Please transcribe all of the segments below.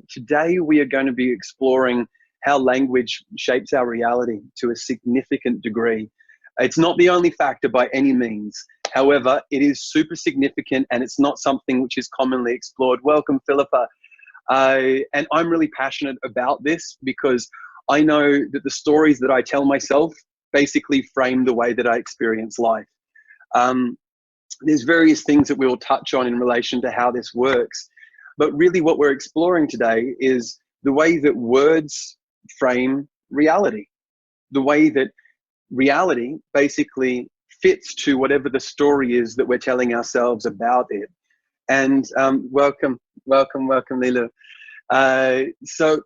Today we are going to be exploring how language shapes our reality to a significant degree. It's not the only factor by any means. However, it is super significant and it's not something which is commonly explored. Welcome, Philippa. And I'm really passionate about this because I know that the stories that I tell myself basically frame the way that I experience life. There's various things that we will touch on in relation to how this works. But really what we're exploring today is the way that words frame reality, the way that reality basically fits to whatever the story is that we're telling ourselves about it. And welcome, Lila. So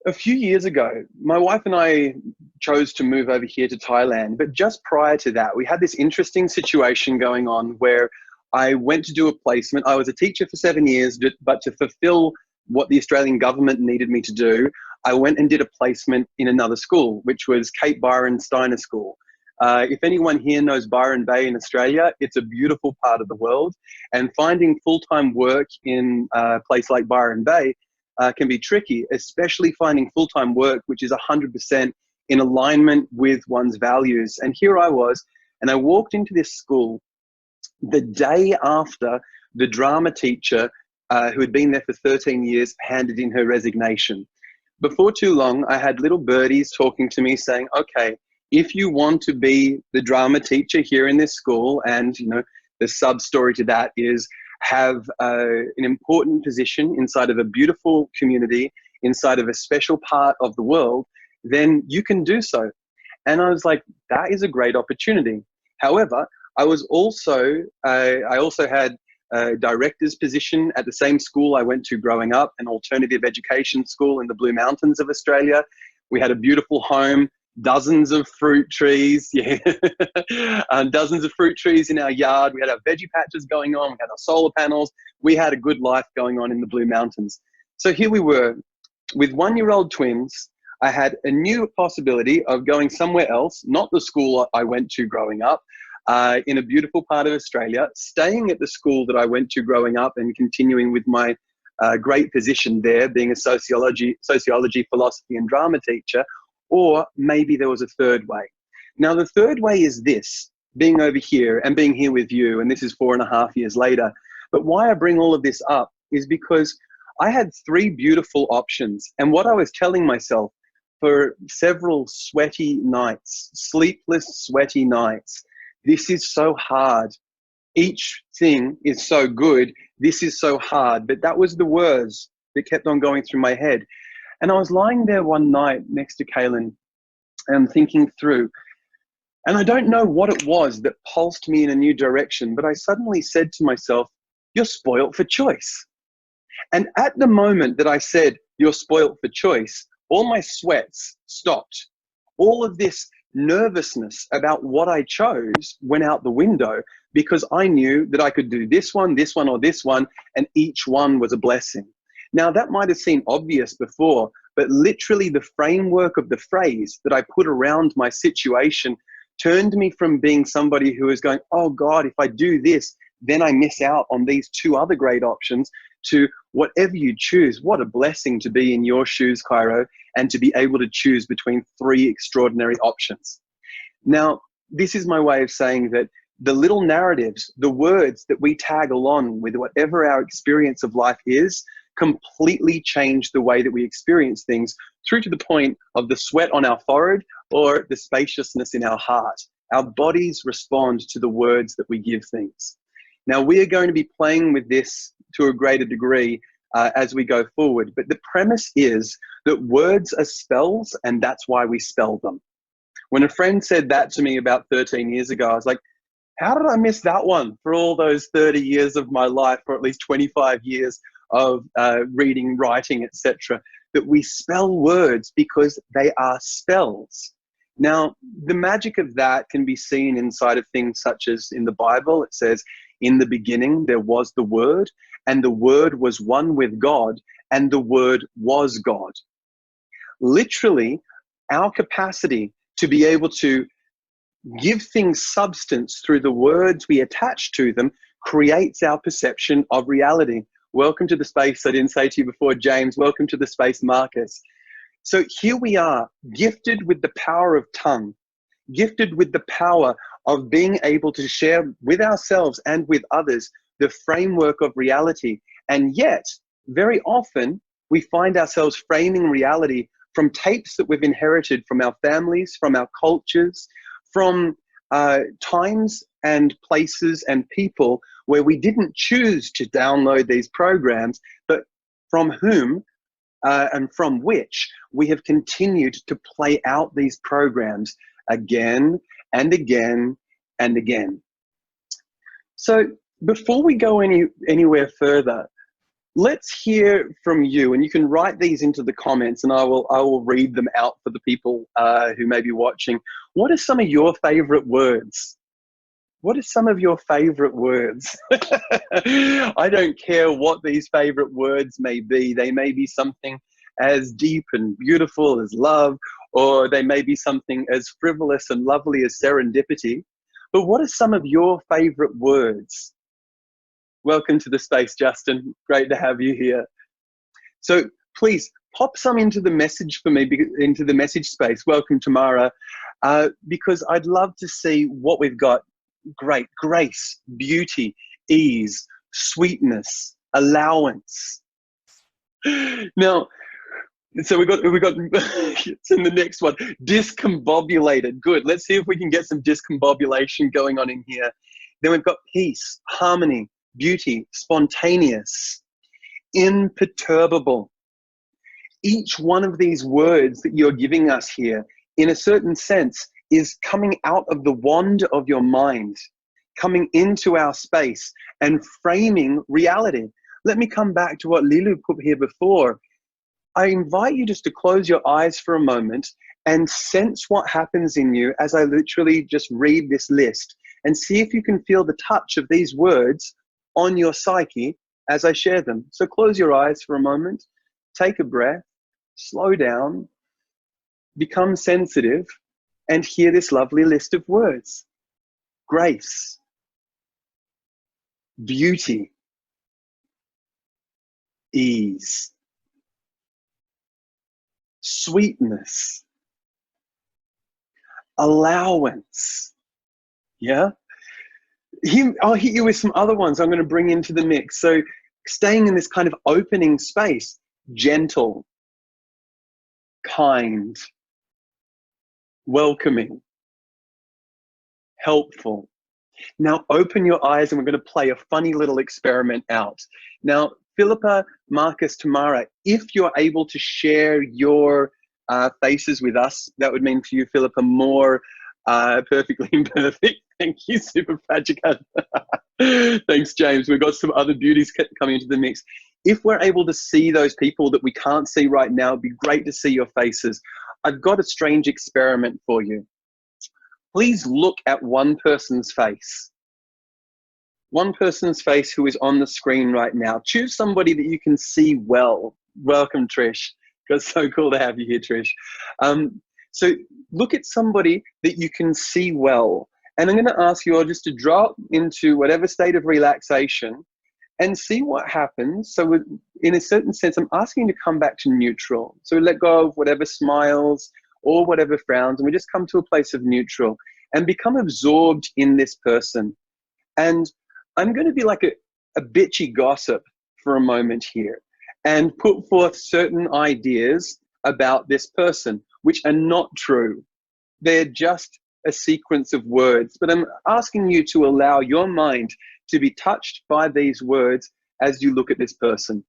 a few years ago, my wife and I chose to move over here to Thailand. But just prior to that, we had this interesting situation going on where I went to do a placement. I was a teacher for 7 years, but to fulfill what the Australian government needed me to do, I went and did a placement in another school, which was Cape Byron Steiner School. If anyone here knows Byron Bay in Australia, it's a beautiful part of the world. And finding full-time work in a place like Byron Bay can be tricky, especially finding full-time work which is 100% in alignment with one's values. And here I was, and I walked into this school the day after the drama teacher who had been there for 13 years handed in her resignation. Before too long, I had little birdies talking to me saying, okay, if you want to be the drama teacher here in this school, and the sub-story to that is have an important position inside of a beautiful community, inside of a special part of the world, then you can do so. And I was like, that is a great opportunity. However, I also had a director's position at the same school I went to growing up, an alternative education school in the Blue Mountains of Australia. We had a beautiful home, dozens of fruit trees, dozens of fruit trees in our yard. We had our veggie patches going on, we had our solar panels. We had a good life going on in the Blue Mountains. So here we were with 1-year-old twins. I had a new possibility of going somewhere else, not the school I went to growing up, in a beautiful part of Australia, staying at the school that I went to growing up and continuing with my great position there, being a sociology, philosophy and drama teacher, or maybe there was a third way. Now, the third way is this, being over here and being here with you, and this is 4.5 years later. But why I bring all of this up is because I had 3 beautiful options, and what I was telling myself for several sweaty nights, sleepless, sweaty nights, this is so hard. Each thing is so good. This is so hard. But that was the words that kept on going through my head. And I was lying there one night next to Kaylin and thinking through. And I don't know what it was that pulsed me in a new direction, but I suddenly said to myself, you're spoilt for choice. And at the moment that I said, you're spoilt for choice, all my sweats stopped. All of this nervousness about what I chose went out the window because I knew that I could do this one, or this one, and each one was a blessing. Now, that might have seemed obvious before, but literally the framework of the phrase that I put around my situation turned me from being somebody who was going, oh God, if I do this, then I miss out on these 2 other great options, to whatever you choose. What a blessing to be in your shoes, Cairo, and to be able to choose between 3 extraordinary options. Now, this is my way of saying that the little narratives, the words that we tag along with whatever our experience of life is, completely change the way that we experience things, through to the point of the sweat on our forehead or the spaciousness in our heart. Our bodies respond to the words that we give things. Now, we are going to be playing with this to a greater degree as we go forward. But the premise is that words are spells, and that's why we spell them. When a friend said that to me about 13 years ago, I was like, how did I miss that one for all those 30 years of my life, or at least 25 years of reading, writing, etc., that we spell words because they are spells. Now, the magic of that can be seen inside of things such as in the Bible. It says, in the beginning, there was the Word, and the Word was one with God, and the Word was God. Literally, our capacity to be able to give things substance through the words we attach to them creates our perception of reality. Welcome to the space. I didn't say to you before, James. Welcome to the space, Marcus. So here we are, gifted with the power of tongue, gifted with the power of being able to share with ourselves and with others the framework of reality. And yet, very often, we find ourselves framing reality from tapes that we've inherited from our families, from our cultures, from times and places and people where we didn't choose to download these programs, but from whom and from which we have continued to play out these programs again and again and again. So before we go anywhere further, let's hear from you, and you can write these into the comments, and I will read them out for the people who may be watching. What are some of your favorite words? What are some of your favorite words? I don't care what these favorite words may be. They may be something as deep and beautiful as love, or they may be something as frivolous and lovely as serendipity. But what are some of your favorite words? Welcome to the space, Justin. Great to have you here. So please pop some into the message for me, into the message space. Welcome, Tamara, because I'd love to see what we've got. Great. Grace, beauty, ease, sweetness, allowance. Now, so we got it's in the next one. Discombobulated. Good. Let's see if we can get some discombobulation going on in here. Then we've got peace, harmony, beauty, spontaneous, imperturbable. Each one of these words that you're giving us here, in a certain sense, is coming out of the wand of your mind, coming into our space and framing reality. Let me come back to what Lilu put here before. I invite you just to close your eyes for a moment and sense what happens in you as I literally just read this list, and see if you can feel the touch of these words on your psyche as I share them. So close your eyes for a moment, take a breath, slow down, become sensitive, and hear this lovely list of words. Grace, beauty, ease, sweetness, allowance. Yeah? I'll hit you with some other ones I'm going to bring into the mix. So staying in this kind of opening space, gentle, kind, welcoming, helpful. Now open your eyes and we're going to play a funny little experiment out. Now, Philippa, Marcus, Tamara, if you're able to share your faces with us, that would mean for you, Philippa, more perfectly imperfect. Thank you, Super Prajika. Thanks, James. We've got some other beauties coming into the mix. If we're able to see those people that we can't see right now, it'd be great to see your faces. I've got a strange experiment for you. Please look at one person's face. One person's face who is on the screen right now. Choose somebody that you can see well. Welcome, Trish. It's so cool to have you here, Trish. So look at somebody that you can see well. And I'm going to ask you all just to drop into whatever state of relaxation and see what happens. So in a certain sense, I'm asking you to come back to neutral. So let go of whatever smiles or whatever frowns, and we just come to a place of neutral and become absorbed in this person. And I'm going to be like a bitchy gossip for a moment here and put forth certain ideas about this person, which are not true. They're just a sequence of words, but I'm asking you to allow your mind to be touched by these words as you look at this person.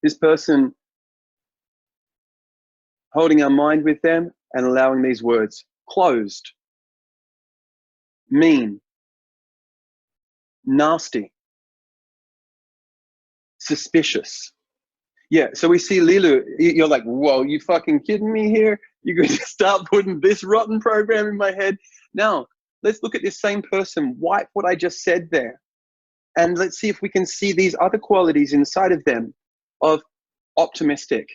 This person, holding our mind with them and allowing these words. Closed, mean, nasty, suspicious. Yeah, so we see Lilu, you're like, whoa, you fucking kidding me here? You're going to start putting this rotten program in my head? Now, let's look at this same person, wipe what I just said there. And let's see if we can see these other qualities inside of them of optimistic,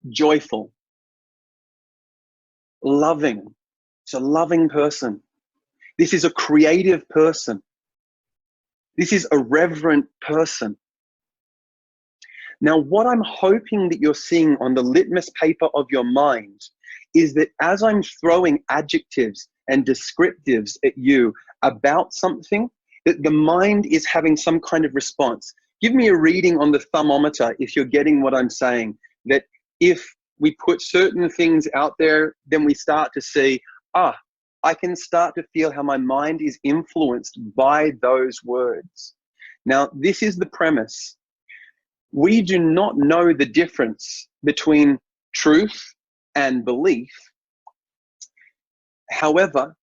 joyful, loving. It's a loving person. This is a creative person. This is a reverent person. Now, what I'm hoping that you're seeing on the litmus paper of your mind is that as I'm throwing adjectives and descriptives at you about something, that the mind is having some kind of response. Give me a reading on the thermometer if you're getting what I'm saying, that if we put certain things out there, then we start to see, I can start to feel how my mind is influenced by those words. Now, this is the premise. We do not know the difference between truth and belief. However,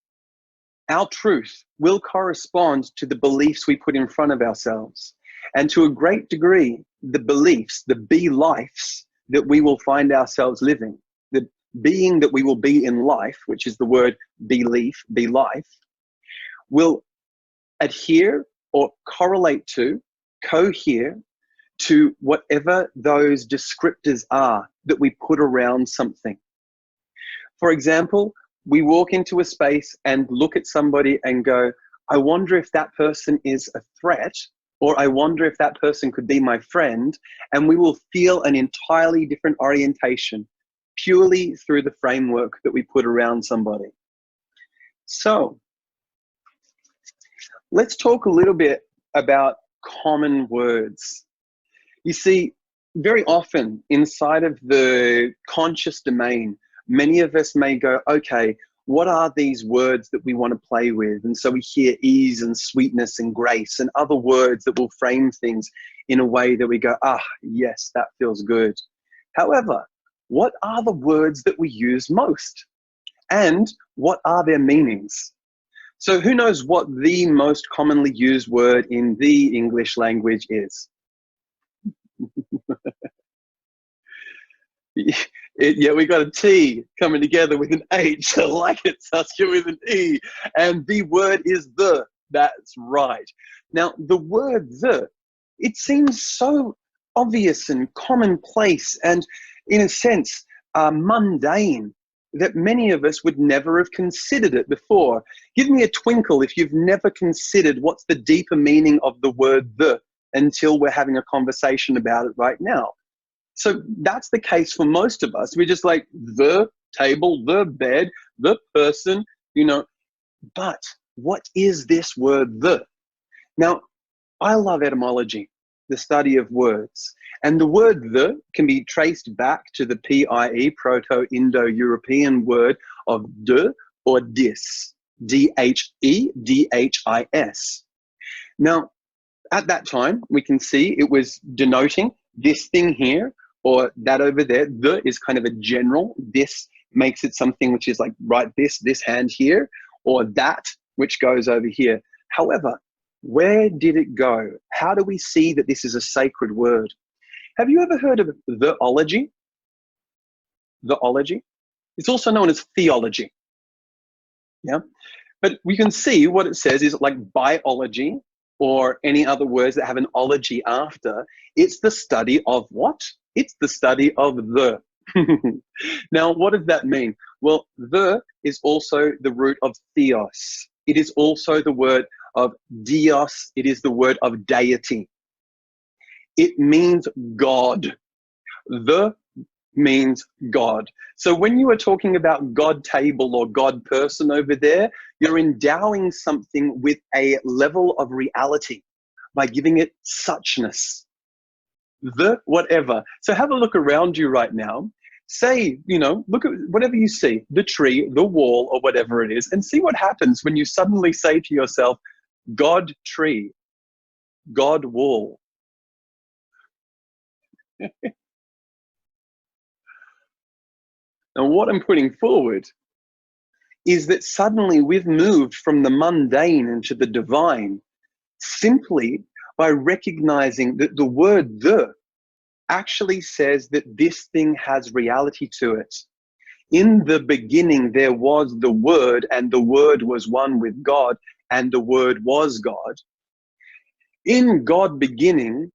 our truth will correspond to the beliefs we put in front of ourselves. And to a great degree, the beliefs, the be-lifes that we will find ourselves living, the being that we will be in life, which is the word belief, be-life, will adhere or correlate to, cohere to whatever those descriptors are that we put around something. For example, we walk into a space and look at somebody and go, I wonder if that person is a threat, or I wonder if that person could be my friend, and we will feel an entirely different orientation purely through the framework that we put around somebody. So, let's talk a little bit about common words. You see, very often inside of the conscious domain, many of us may go, okay, what are these words that we want to play with? And so we hear ease and sweetness and grace and other words that will frame things in a way that we go, yes, that feels good. However, what are the words that we use most? And what are their meanings? So who knows what the most commonly used word in the English language is? Yeah, we got a T coming together with an H. I like it, Saskia, with an E. And the word is the. That's right. Now, the word the, it seems so obvious and commonplace and, in a sense, mundane that many of us would never have considered it before. Give me a twinkle if you've never considered what's the deeper meaning of the word the until we're having a conversation about it right now. So that's the case for most of us. We're just like the table, the bed, the person, but what is this word the? Now, I love etymology, the study of words. And the word the can be traced back to the PIE, Proto-Indo-European word of de or dis, D-H-E-D-H-I-S. Now, at that time, we can see it was denoting this thing here or that over there. The is kind of a general. This makes it something which is like, right, this hand here, or that, which goes over here. However, where did it go? How do we see that this is a sacred word? Have you ever heard of theology? Theology? It's also known as theology. Yeah? But we can see what it says is like biology or any other words that have an ology after. It's the study of what? It's the study of the. Now, what does that mean? Well, the is also the root of theos. It is also the word of dios. It is the word of deity. It means God. The means God. So when you are talking about God table or God person over there, you're endowing something with a level of reality by giving it suchness. The whatever. So have a look around you right now. Say, look at whatever you see, the tree, the wall, or whatever it is, and see what happens when you suddenly say to yourself, God tree, God wall. And what I'm putting forward is that suddenly we've moved from the mundane into the divine simply by recognizing that the word the actually says that this thing has reality to it. In the beginning, there was the Word, and the Word was one with God, and the Word was God. In God beginning,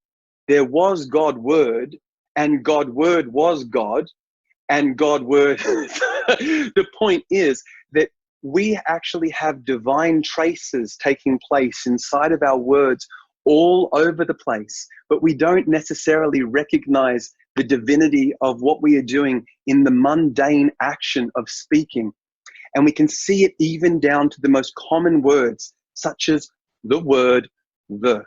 there was God Word, and God Word was God, and God Word. The point is that we actually have divine traces taking place inside of our words all over the place, but we don't necessarily recognize the divinity of what we are doing in the mundane action of speaking. And we can see it even down to the most common words, such as the word the.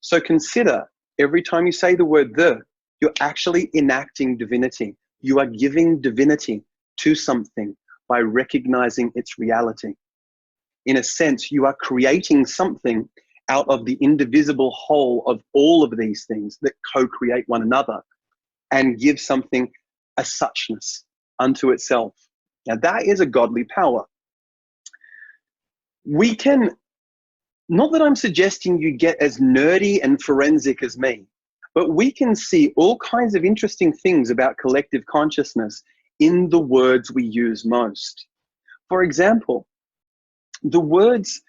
So consider, every time you say the word the, you're actually enacting divinity. You are giving divinity to something by recognizing its reality. In a sense, you are creating something out of the indivisible whole of all of these things that co-create one another, and give something a suchness unto itself. Now that is a godly power. We can, not that I'm suggesting you get as nerdy and forensic as me, but we can see all kinds of interesting things about collective consciousness in the words we use most. For example, the words,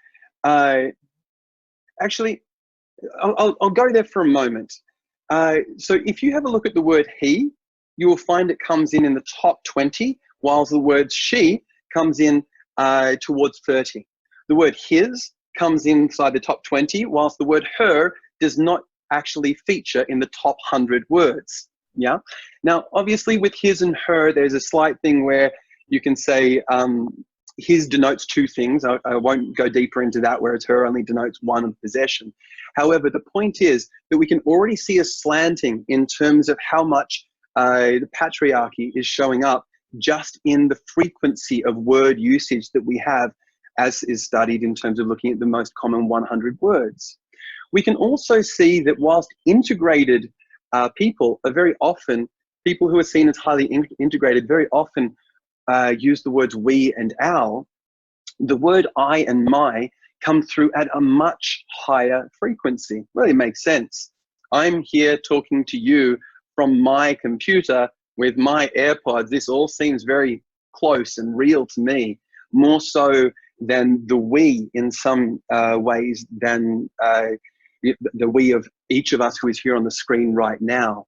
actually, I'll go there for a moment. So if you have a look at the word he, you will find it comes in the top 20, whilst the word she comes in towards 30. The word his comes inside the top 20, whilst the word her does not actually feature in the top 100 words. Yeah. Now, obviously, with his and her, there's a slight thing where you can say his denotes two things. I won't go deeper into that, whereas her only denotes one of possession. However, the point is that we can already see a slanting in terms of how much the patriarchy is showing up just in the frequency of word usage that we have, as is studied in terms of looking at the most common 100 words. We can also see that whilst integrated people are very often, people who are seen as highly integrated very often use the words we and our, the word I and my come through at a much higher frequency. Well, it makes sense. I'm here talking to you from my computer with my AirPods. This all seems very close and real to me, more so than the we in some ways than the we of each of us who is here on the screen right now.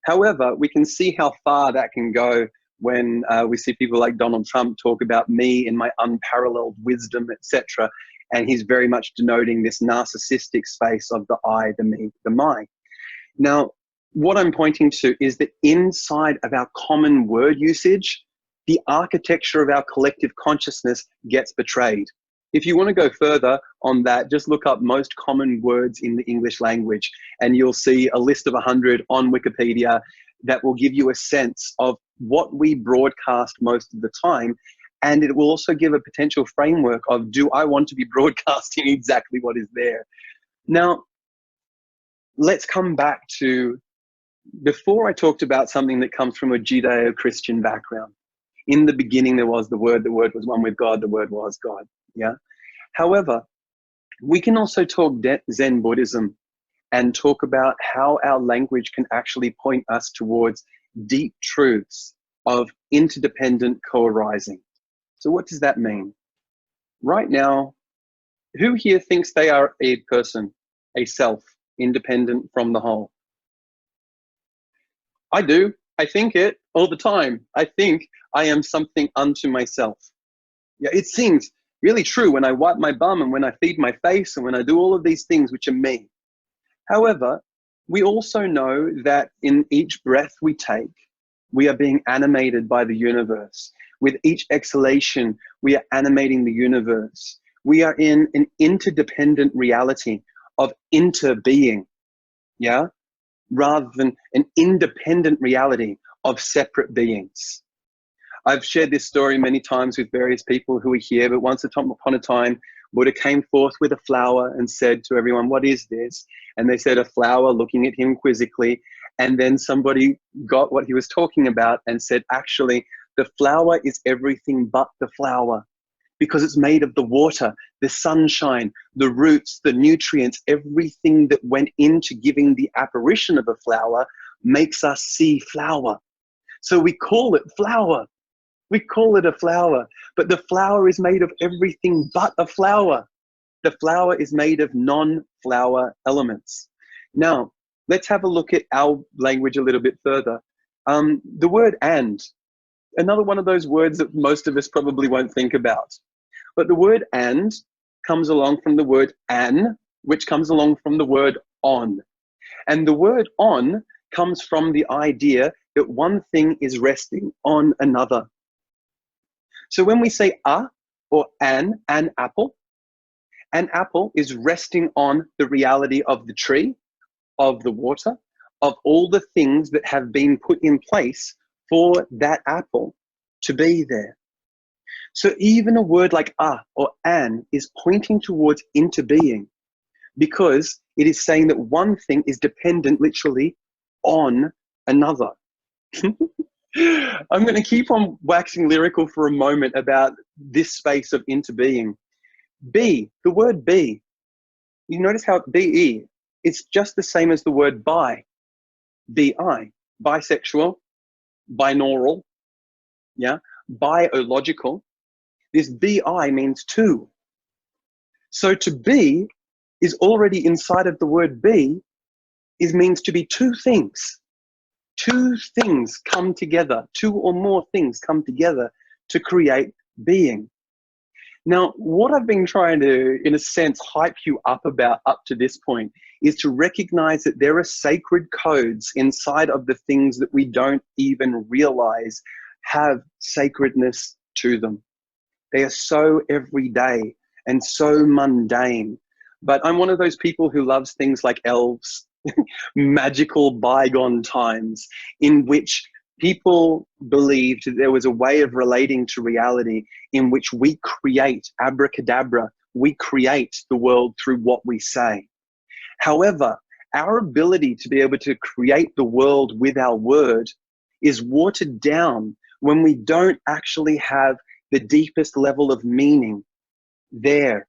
However, we can see how far that can go when we see people like Donald Trump talk about me in my unparalleled wisdom, etc. And he's very much denoting this narcissistic space of the I, the me, the my. Now, what I'm pointing to is that inside of our common word usage, the architecture of our collective consciousness gets betrayed. If you want to go further on that, just look up most common words in the English language, and you'll see a list of 100 on Wikipedia that will give you a sense of what we broadcast most of the time. And it will also give a potential framework of, do I want to be broadcasting exactly what is there? Now, let's come back to, before I talked about something that comes from a Judeo-Christian background. In the beginning, there was the Word was one with God, the Word was God. Yeah. However, we can also talk Zen Buddhism and talk about how our language can actually point us towards deep truths of interdependent co-arising. So what does that mean? Right now, who here thinks they are a person, a self, independent from the whole? I do. I think it all the time. I think I am something unto myself. Yeah, it seems really true when I wipe my bum and when I feed my face and when I do all of these things which are me. However, we also know that in each breath we take, we are being animated by the universe. With each exhalation, we are animating the universe. We are in an interdependent reality of interbeing, yeah, rather than an independent reality of separate beings. I've shared this story many times with various people who are here, but once upon a time, Buddha came forth with a flower and said to everyone, "What is this?" And they said, "A flower," looking at him quizzically. And then somebody got what he was talking about and said, "Actually, the flower is everything but the flower, because it's made of the water, the sunshine, the roots, the nutrients, everything that went into giving the apparition of a flower makes us see flower. So we call it flower. We call it a flower, but the flower is made of everything but a flower. The flower is made of non-flower elements." Now, let's have a look at our language a little bit further. The word and, another one of those words that most of us probably won't think about. But the word and comes along from the word an, which comes along from the word on. And the word on comes from the idea that one thing is resting on another. So when we say a or an apple is resting on the reality of the tree, of the water, of all the things that have been put in place for that apple to be there. So even a word like a or an is pointing towards into being, because it is saying that one thing is dependent literally on another. I'm going to keep on waxing lyrical for a moment about this space of into being. Be, the word be, you notice how be, it's just the same as the word bi, bi, bisexual, binaural, yeah, biological. This bi means two. So to be is already inside of the word be, is means to be two things. Two things come together, two or more things come together to create being. Now, what I've been trying to, in a sense, hype you up about up to this point is to recognize that there are sacred codes inside of the things that we don't even realize have sacredness to them. They are so everyday and so mundane. But I'm one of those people who loves things like elves, magical bygone times in which people believed that there was a way of relating to reality in which we create abracadabra, we create the world through what we say. However, our ability to be able to create the world with our word is watered down when we don't actually have the deepest level of meaning there,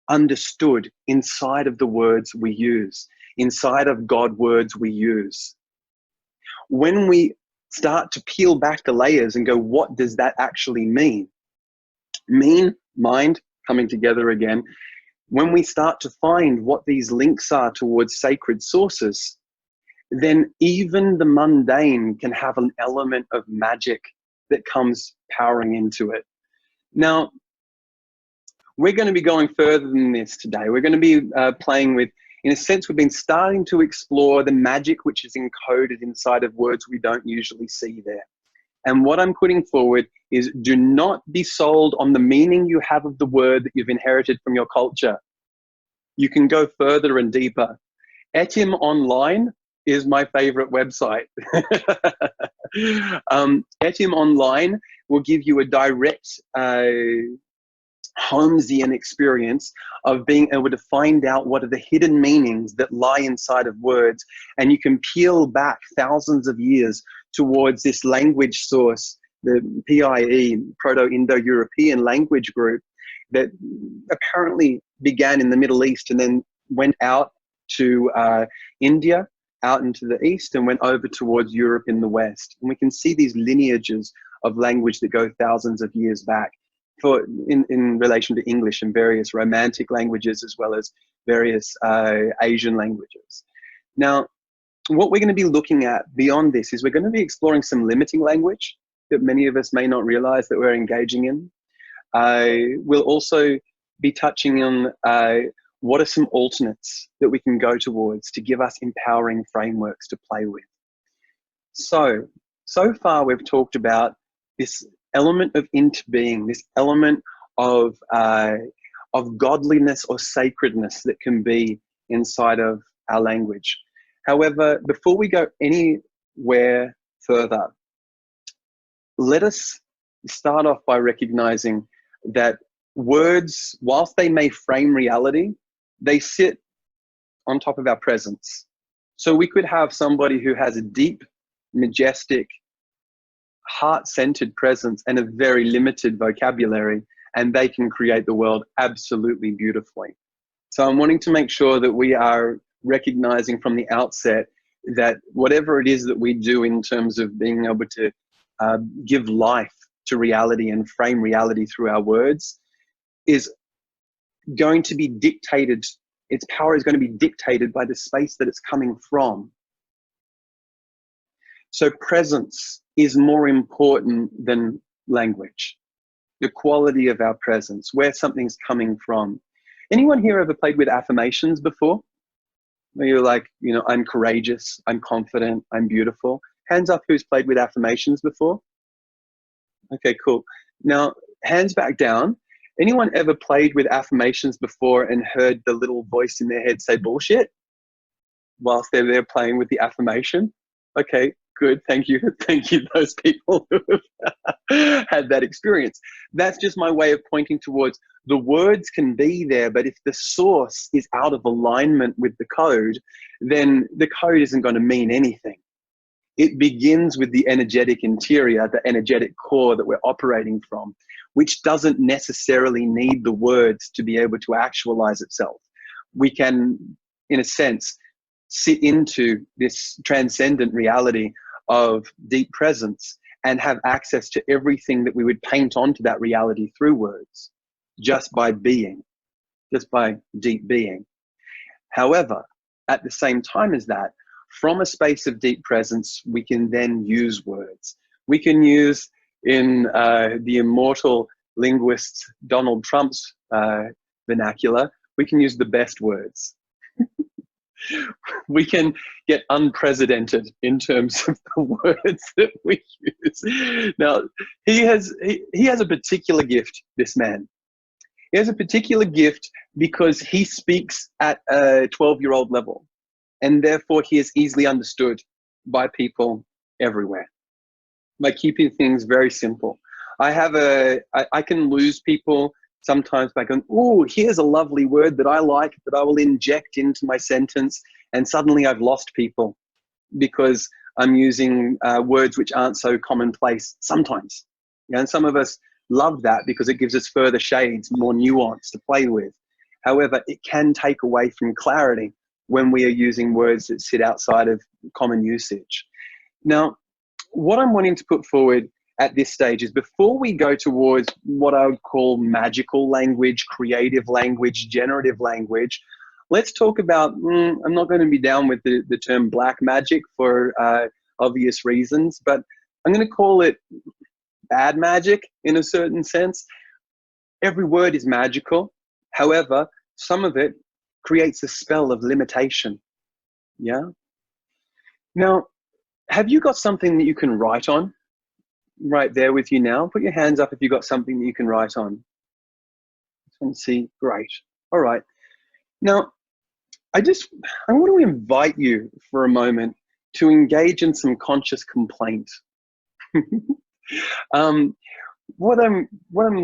understood inside of the words we use, inside of God words we use. When we start to peel back the layers and go, what does that actually mean? Mean, mind, coming together again. When we start to find what these links are towards sacred sources, then even the mundane can have an element of magic that comes powering into it. Now, we're going to be going further than this today. We're going to be playing with, in a sense, we've been starting to explore the magic which is encoded inside of words we don't usually see there. And what I'm putting forward is, do not be sold on the meaning you have of the word that you've inherited from your culture. You can go further and deeper. Etim Online is my favorite website. Etim Online will give you a direct Holmesian experience of being able to find out what are the hidden meanings that lie inside of words, and you can peel back thousands of years towards this language source, the PIE, Proto-Indo-European language group, that apparently began in the Middle East and then went out to India, out into the east, and went over towards Europe in the west. And we can see these lineages of language that go thousands of years back in relation to English and various Romantic languages, as well as various Asian languages. Now, what we're going to be looking at beyond this is we're going to be exploring some limiting language that many of us may not realize that we're engaging in. We'll also be touching on what are some alternates that we can go towards to give us empowering frameworks to play with. So far we've talked about this element of into being, this element of godliness or sacredness that can be inside of our language. However, before we go anywhere further, let us start off by recognizing that words, whilst they may frame reality, they sit on top of our presence. So we could have somebody who has a deep, majestic, heart-centered presence and a very limited vocabulary, and they can create the world absolutely beautifully. So I'm wanting to make sure that we are recognizing from the outset that whatever it is that we do in terms of being able to give life to reality and frame reality through our words is going to be dictated, its power is going to be dictated by the space that it's coming from. So presence is more important than language. The quality of our presence, where something's coming from. Anyone here ever played with affirmations before? Where you're like, I'm courageous, I'm confident, I'm beautiful. Hands up who's played with affirmations before? Okay, cool. Now, hands back down. Anyone ever played with affirmations before and heard the little voice in their head say bullshit whilst they're there playing with the affirmation? Okay, good. Thank you. Thank you, those people who have had that experience. That's just my way of pointing towards the words can be there, but if the source is out of alignment with the code, then the code isn't going to mean anything. It begins with the energetic interior, the energetic core that we're operating from, which doesn't necessarily need the words to be able to actualize itself. We can, in a sense, sit into this transcendent reality of deep presence and have access to everything that we would paint onto that reality through words, just by being, just by deep being. However, at the same time as that, from a space of deep presence, we can then use words. We can use, in the immortal linguist Donald Trump's vernacular, we can use the best words. We can get unprecedented in terms of the words that we use. Now, he has a particular gift, this man. He has a particular gift because he speaks at a 12-year-old level, and therefore he is easily understood by people everywhere by keeping things very simple. I can lose people sometimes by going, oh, here's a lovely word that I like that I will inject into my sentence, and suddenly I've lost people because I'm using words which aren't so commonplace sometimes. And some of us love that because it gives us further shades, more nuance to play with. However, it can take away from clarity when we are using words that sit outside of common usage. Now, what I'm wanting to put forward at this stage is, before we go towards what I would call magical language, creative language, generative language, let's talk about, I'm not going to be down with the term black magic for obvious reasons, but I'm going to call it bad magic in a certain sense. Every word is magical. However, some of it creates a spell of limitation. Yeah. Now, have you got something that you can write on right there with you now? Put your hands up if you've got something that you can write on. Just want to see. Great. All right. Now, I want to invite you for a moment to engage in some conscious complaint. What I'm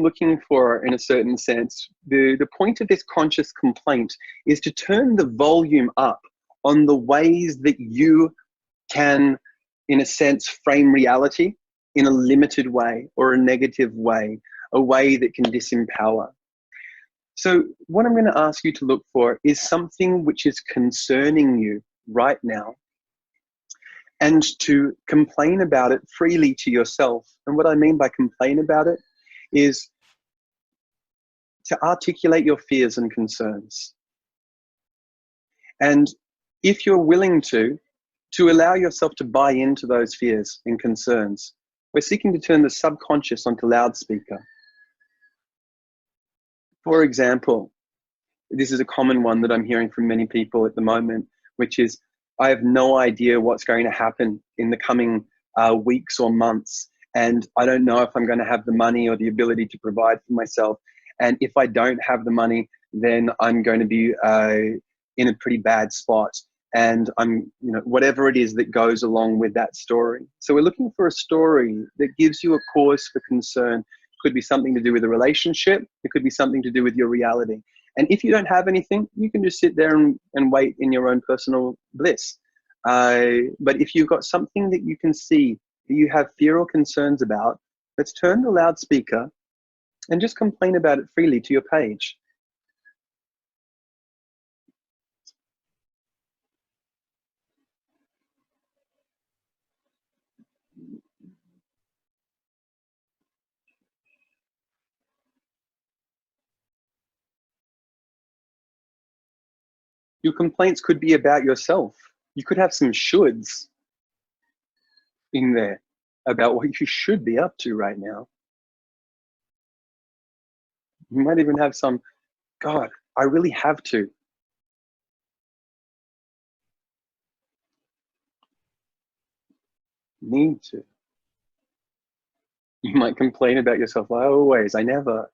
looking for, in a certain sense, the point of this conscious complaint is to turn the volume up on the ways that you can, in a sense, frame reality in a limited way or a negative way, a way that can disempower. So what I'm going to ask you to look for is something which is concerning you right now, and to complain about it freely to yourself. And what I mean by complain about it is to articulate your fears and concerns. And if you're willing to allow yourself to buy into those fears and concerns. We're seeking to turn the subconscious onto loudspeaker. For example, this is a common one that I'm hearing from many people at the moment, which is, I have no idea what's going to happen in the coming weeks or months. And I don't know if I'm going to have the money or the ability to provide for myself. And if I don't have the money, then I'm going to be in a pretty bad spot. And I'm, whatever it is that goes along with that story. So we're looking for a story that gives you a cause for concern. It could be something to do with a relationship. It could be something to do with your reality. And if you don't have anything, you can just sit there and wait in your own personal bliss. But if you've got something that you can see that you have fear or concerns about, let's turn the loudspeaker and just complain about it freely to your page. Your complaints could be about yourself. You could have some shoulds. in there about what you should be up to right now. You might even have some, God, I really have to. Need to. You might complain about yourself, like, always, I never.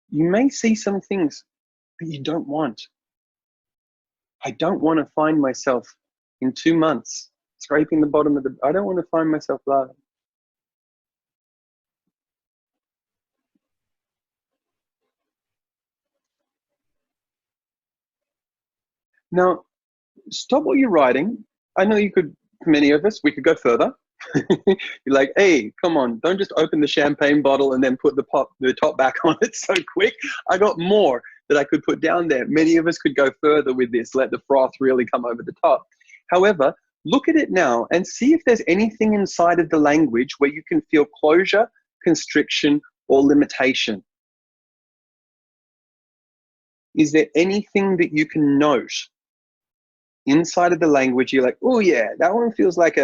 You may see some things that you don't want. I don't want to find myself in 2 months scraping the bottom of the, I don't want to find myself there. Now, stop what you're writing. I know you could, many of us, we could go further. You're like, hey, come on, don't just open the champagne bottle and then put the top back on it so quick. I got more that I could put down there. Many of us could go further with this, let the froth really come over the top. However, look at it now and see if there's anything inside of the language where you can feel closure, constriction, or limitation. Is there anything that you can note inside of the language? You're like, oh yeah, that one feels like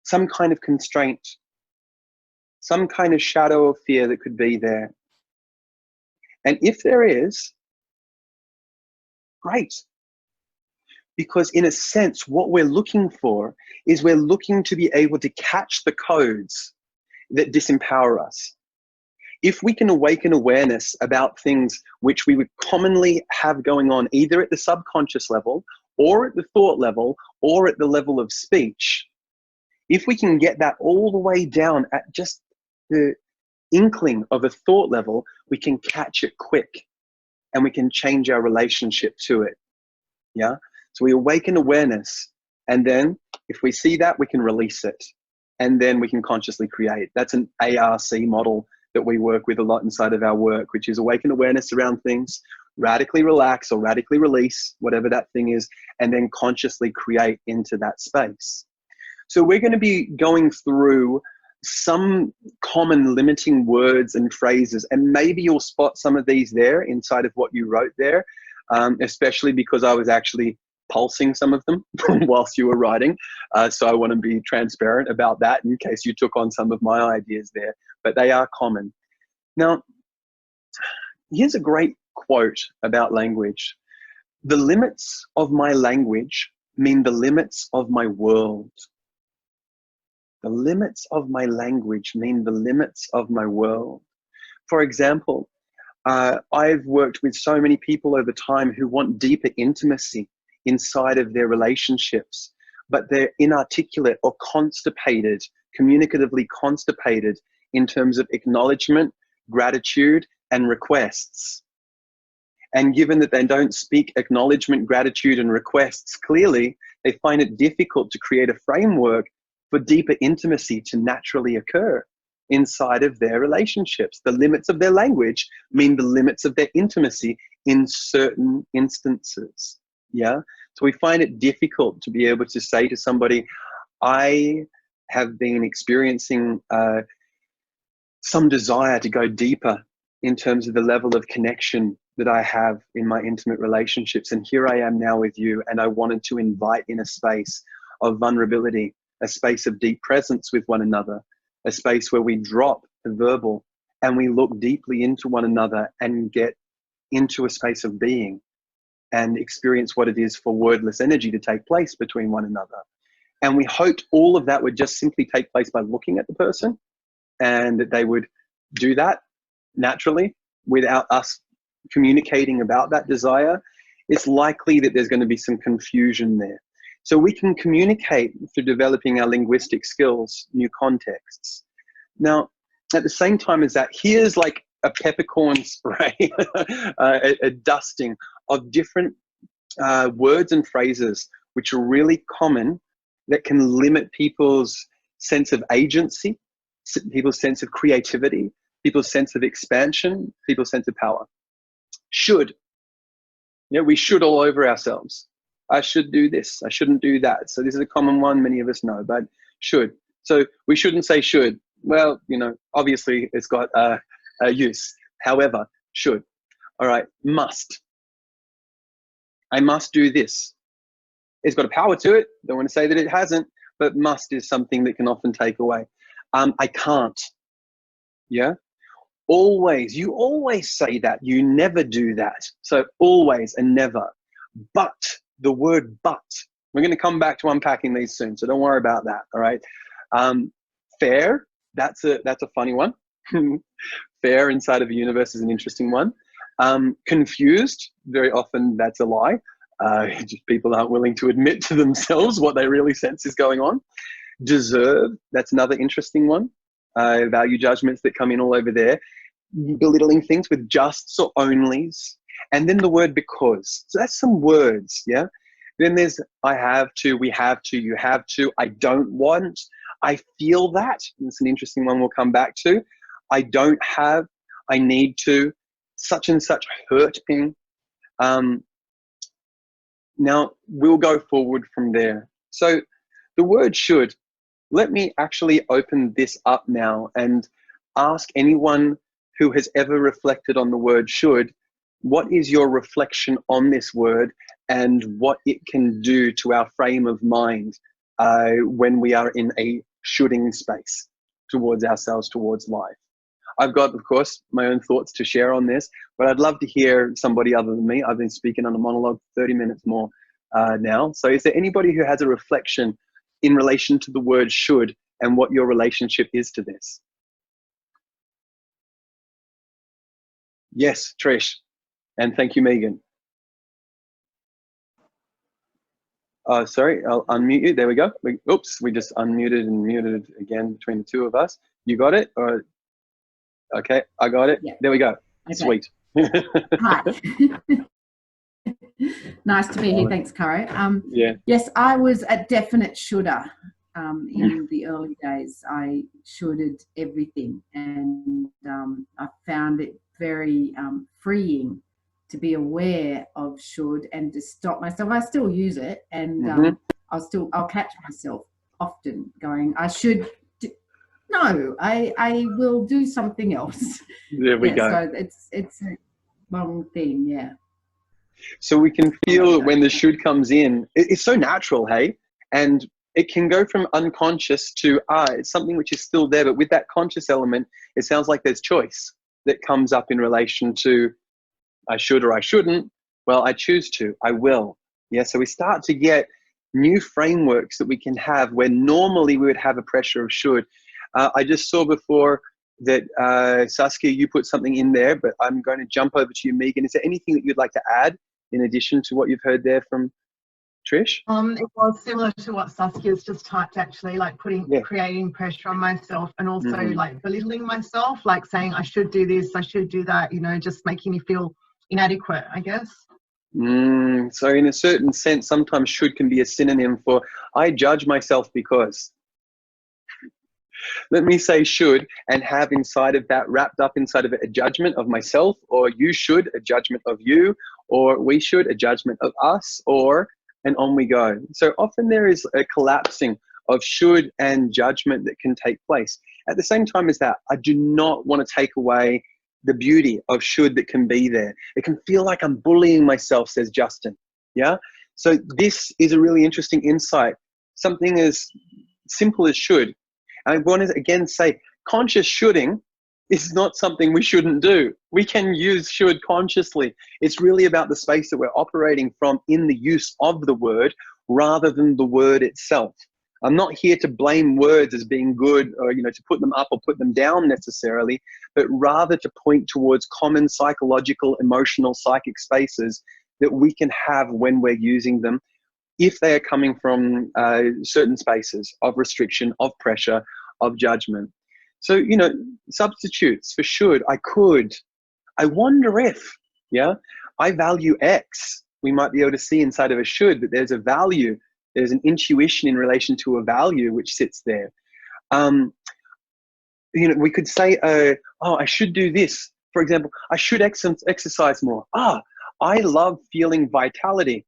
some kind of constraint, some kind of shadow of fear that could be there. And if there is, great. Because in a sense, what we're looking for is we're looking to be able to catch the codes that disempower us. If we can awaken awareness about things which we would commonly have going on either at the subconscious level or at the thought level or at the level of speech, if we can get that all the way down at just the inkling of a thought level, we can catch it quick and we can change our relationship to it. Yeah. So we awaken awareness, and then if we see that, we can release it, and then we can consciously create. That's an ARC model that we work with a lot inside of our work, which is awaken awareness around things, radically relax or radically release, whatever that thing is, and then consciously create into that space. So we're going to be going through some common limiting words and phrases, and maybe you'll spot some of these there inside of what you wrote there, especially because I was actually pulsing some of them whilst you were writing. So I want to be transparent about that in case you took on some of my ideas there, but they are common. Now, here's a great quote about language. The limits of my language mean the limits of my world. The limits of my language mean the limits of my world. For example, I've worked with so many people over time who want deeper intimacy inside of their relationships, but they're inarticulate or constipated, communicatively constipated in terms of acknowledgement, gratitude, and requests. And given that they don't speak acknowledgement, gratitude, and requests clearly, they find it difficult to create a framework for deeper intimacy to naturally occur inside of their relationships. The limits of their language mean the limits of their intimacy in certain instances. Yeah. So we find it difficult to be able to say to somebody, I have been experiencing some desire to go deeper in terms of the level of connection that I have in my intimate relationships. And here I am now with you. And I wanted to invite in a space of vulnerability, a space of deep presence with one another, a space where we drop the verbal and we look deeply into one another and get into a space of being and experience what it is for wordless energy to take place between one another. And we hoped all of that would just simply take place by looking at the person, and that they would do that naturally without us communicating about that desire. It's likely that there's going to be some confusion there. So we can communicate through developing our linguistic skills, new contexts. Now, at the same time as that, here's like a peppercorn spray, a dusting of different words and phrases which are really common that can limit people's sense of agency, people's sense of creativity, people's sense of expansion, people's sense of power. Should. Yeah, we should all over ourselves. I should do this. I shouldn't do that. So this is a common one. Many of us know, but should. So we shouldn't say should. Well, you know, obviously it's got a use. However, should. All right, must. I must do this. It's got a power to it. Don't want to say that it hasn't, but must is something that can often take away. I can't. Yeah. Always. You always say that. You never do that. So always and never. But, the word but. We're going to come back to unpacking these soon, so don't worry about that. All right. Fair. That's a funny one. Fair inside of a universe is an interesting one. Confused. Very often that's a lie. Just people aren't willing to admit to themselves what they really sense is going on. Deserve, that's another interesting one. Value judgments that come in all over there. Belittling things with justs or onlys. And then the word because. So that's some words, yeah? Then there's I have to, we have to, you have to, I don't want, I feel that. It's an interesting one we'll come back to. I don't have, I need to, such and such hurt me. Now, we'll go forward from there. So the word should, let me actually open this up now and ask anyone who has ever reflected on the word should, what is your reflection on this word and what it can do to our frame of mind when we are in a shoulding space towards ourselves, towards life? I've got, of course, my own thoughts to share on this, but I'd love to hear somebody other than me. I've been speaking on a monologue for 30 minutes more now. So is there anybody who has a reflection in relation to the word should and what your relationship is to this? Yes, Trish. And thank you, Megan. Sorry, I'll unmute you. There we go. Oops, we just unmuted and muted again between the two of us. You got it? Or okay, I got it. Yeah. There we go. Okay. Sweet. Hi. Nice to be here. Thanks, Caro. Yeah. Yes, I was a definite shoulder in the early days. I shoulded everything, and I found it very freeing to be aware of should and to stop myself. I still use it, and I'll catch myself often going, I should. No, I will do something else. There we go. So it's a long thing, yeah. So we can feel when the should comes in, it's so natural, hey? And it can go from unconscious to, it's something which is still there, but with that conscious element, it sounds like there's choice that comes up in relation to I should or I shouldn't. Well, I choose to, I will. Yeah, so we start to get new frameworks that we can have where normally we would have a pressure of should. I just saw before that Saskia, you put something in there, but I'm going to jump over to you, Megan. Is there anything that you'd like to add in addition to what you've heard there from Trish? It was similar to what Saskia's just typed, actually, like creating pressure on myself and also like belittling myself, like saying I should do this, I should do that, you know, just making me feel inadequate, I guess. So in a certain sense, sometimes should can be a synonym for I judge myself because. Let me say should and have inside of that, wrapped up inside of it, a judgment of myself, or you should, a judgment of you, or we should, a judgment of us, and on we go. So often there is a collapsing of should and judgment that can take place. At the same time as that, I do not want to take away the beauty of should that can be there. It can feel like I'm bullying myself, says Justin. Yeah. So this is a really interesting insight. Something as simple as should. I want to again say conscious shoulding is not something we shouldn't do. We can use should consciously. It's really about the space that we're operating from in the use of the word rather than the word itself. I'm not here to blame words as being good or, you know, to put them up or put them down necessarily, but rather to point towards common psychological, emotional, psychic spaces that we can have when we're using them, if they are coming from certain spaces of restriction, of pressure, of judgment. So, you know, substitutes for should, I could, I wonder if, yeah, I value X. We might be able to see inside of a should that there's a value, there's an intuition in relation to a value which sits there. You know, we could say, oh, I should do this. For example, I should exercise more. I love feeling vitality.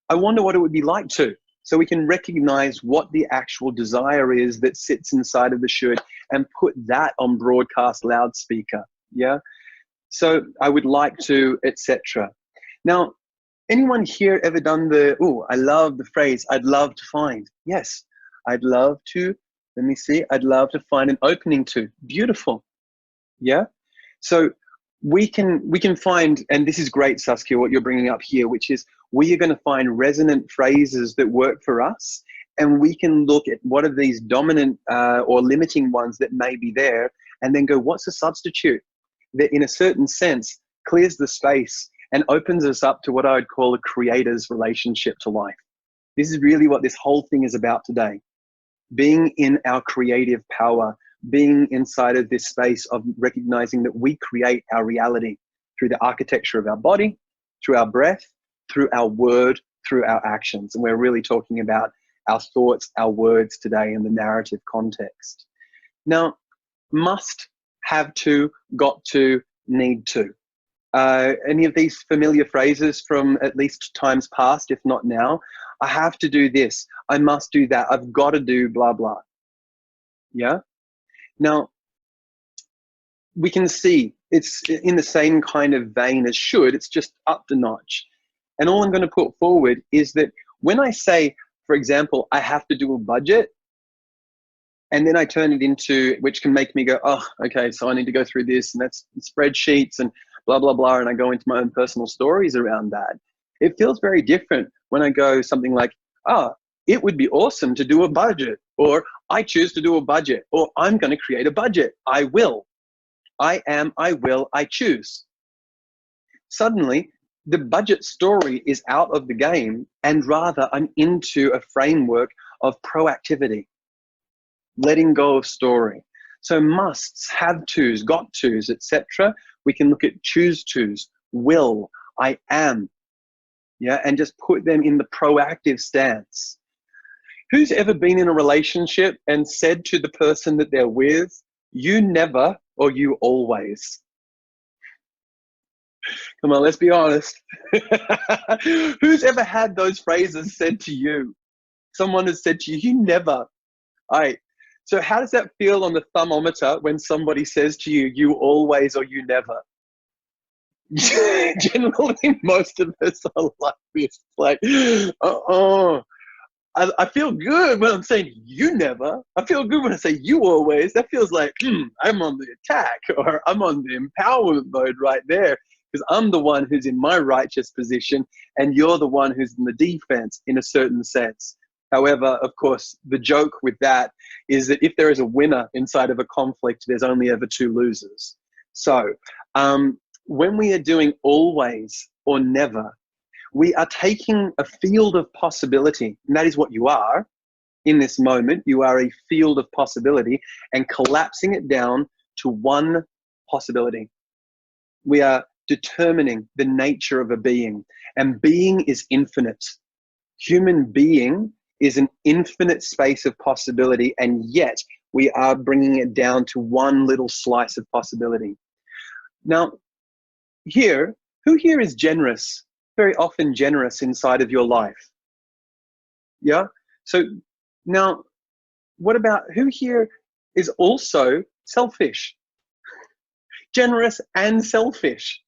I wonder what it would be like to. So we can recognize what the actual desire is that sits inside of the should and put that on broadcast loudspeaker. Yeah. So I would like to, etc. Now, anyone here ever done the, oh, I love the phrase, I'd love to find. Yes, I'd love to, let me see, I'd love to find an opening to. Beautiful. Yeah. So we can find, and this is great, Saskia, what you're bringing up here, which is we are going to find resonant phrases that work for us, and we can look at what are these dominant or limiting ones that may be there, and then go, what's a substitute that in a certain sense clears the space and opens us up to what I would call a creator's relationship to life. This is really what this whole thing is about today. Being in our creative power, being inside of this space of recognizing that we create our reality through the architecture of our body, through our breath, through our word, through our actions. And we're really talking about our thoughts, our words today in the narrative context. Now, must, have to, got to, need to. Any of these familiar phrases from at least times past, if not now? I have to do this. I must do that. I've got to do blah, blah. Yeah? Now, we can see it's in the same kind of vein as should. It's just up the notch. And all I'm going to put forward is that when I say, for example, I have to do a budget, and then I turn it into, which can make me go, oh, okay, so I need to go through this, and that's spreadsheets and blah, blah, blah, and I go into my own personal stories around that. It feels very different when I go something like, oh, it would be awesome to do a budget, or I choose to do a budget, or I'm going to create a budget. I will. I am, I will, I choose. Suddenly, the budget story is out of the game, and rather I'm into a framework of proactivity, letting go of story. So musts, have tos, got tos, etc. We can look at choose tos, will, I am, yeah, and just put them in the proactive stance. Who's ever been in a relationship and said to the person that they're with, you never or you always? Come on, let's be honest. Who's ever had those phrases said to you? Someone has said to you, you never. All right. So how does that feel on the thermometer when somebody says to you, you always or you never? Generally, most of us are like this, like, I feel good when I'm saying you never. I feel good when I say you always. That feels like I'm on the attack, or I'm on the empowerment mode right there, because I'm the one who's in my righteous position and you're the one who's in the defense in a certain sense. However, of course, the joke with that is that if there is a winner inside of a conflict, there's only ever two losers. So when we are doing always or never, we are taking a field of possibility, and that is what you are in this moment. You are a field of possibility, and collapsing it down to one possibility. We are determining the nature of a being, and being is infinite. Human being is an infinite space of possibility, and yet we are bringing it down to one little slice of possibility. Now, who here is generous? Very often generous inside of your life. Yeah. So now, what about who here is also selfish? Generous and selfish.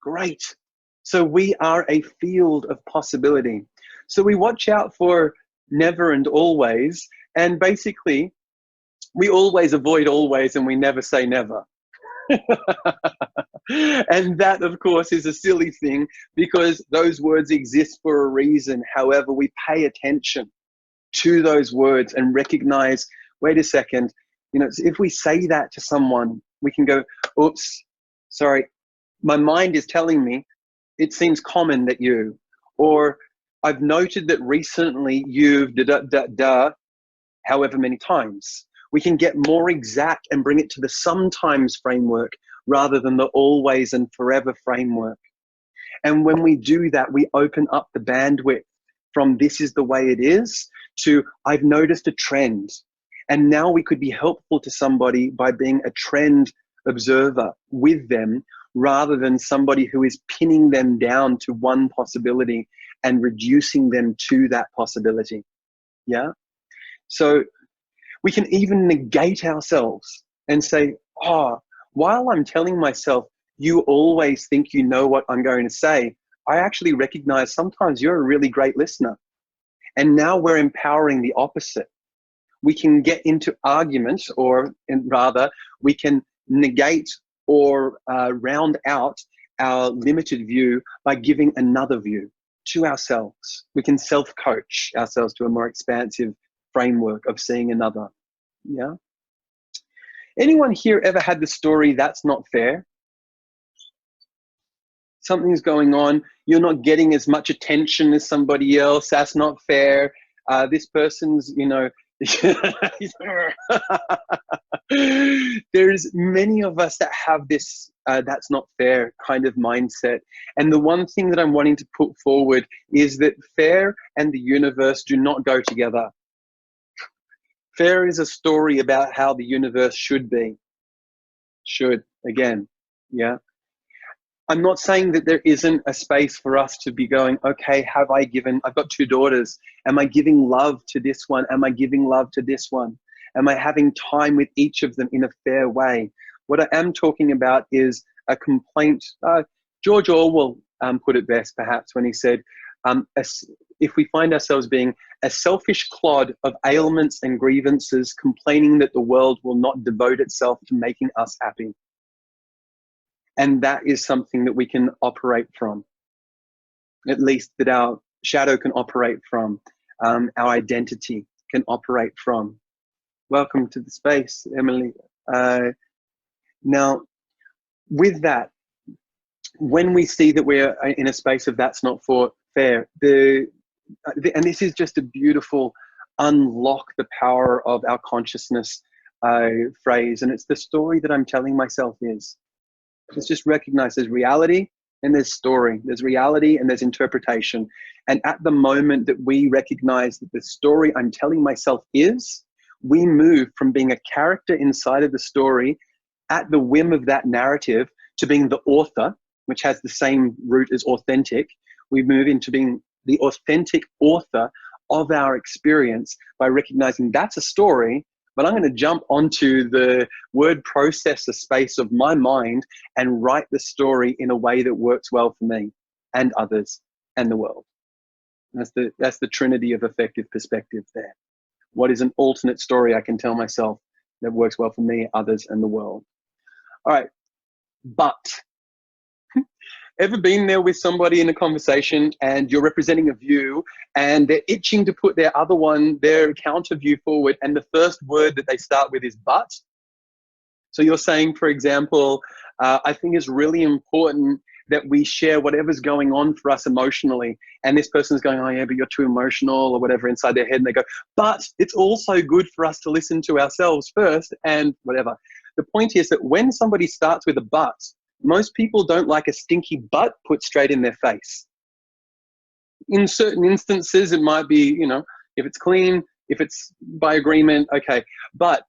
Great. So we are a field of possibility. So we watch out for never and always, and basically we always avoid always and we never say never. And that, of course, is a silly thing, because those words exist for a reason. However, we pay attention to those words and recognize, wait a second, you know, if we say that to someone, we can go, oops, sorry, my mind is telling me it seems common that you, or I've noted that recently you've however many times. We can get more exact and bring it to the sometimes framework rather than the always and forever framework. And when we do that, we open up the bandwidth from this is the way it is to I've noticed a trend. And now we could be helpful to somebody by being a trend observer with them, rather than somebody who is pinning them down to one possibility and reducing them to that possibility. Yeah. So we can even negate ourselves and say, oh, while I'm telling myself you always think you know what I'm going to say. I actually recognize sometimes you're a really great listener. And now we're empowering the opposite. We can get into arguments, or rather, we can negate or round out our limited view by giving another view to ourselves. We can self-coach ourselves to a more expansive framework of seeing another. Yeah. Anyone here ever had the story, that's not fair? Something's going on, you're not getting as much attention as somebody else, that's not fair. This person's, you know, there's many of us that have this that's not fair kind of mindset. And the one thing that I'm wanting to put forward is that fair and the universe do not go together. Fair is a story about how the universe should be. Should, again, yeah. I'm not saying that there isn't a space for us to be going, okay, I've got 2 daughters. Am I giving love to this one? Am I giving love to this one? Am I having time with each of them in a fair way? What I am talking about is a complaint. George Orwell put it best, perhaps, when he said, if we find ourselves being a selfish clod of ailments and grievances, complaining that the world will not devote itself to making us happy. And that is something that we can operate from, at least that our shadow can operate from, our identity can operate from. Welcome to the space, Emily. Now, with that, when we see that we're in a space of that's not fair, and this is just a beautiful unlock the power of our consciousness phrase, and it's the story that I'm telling myself is. Let's just recognize there's reality and there's story. There's reality and there's interpretation. And at the moment that we recognize that the story I'm telling myself is, we move from being a character inside of the story at the whim of that narrative to being the author, which has the same root as authentic. We move into being the authentic author of our experience by recognizing that's a story, but I'm going to jump onto the word processor space of my mind and write the story in a way that works well for me and others and the world. That's the trinity of effective perspective there. What is an alternate story I can tell myself that works well for me, others, and the world? All right, but ever been there with somebody in a conversation and you're representing a view and they're itching to put their counter view forward, and the first word that they start with is but? So you're saying, for example, I think it's really important that we share whatever's going on for us emotionally. And this person's going, oh yeah, but you're too emotional or whatever inside their head. And they go, but it's also good for us to listen to ourselves first and whatever. The point is that when somebody starts with a but, most people don't like a stinky butt put straight in their face. In certain instances, it might be, you know, if it's clean, if it's by agreement, okay. But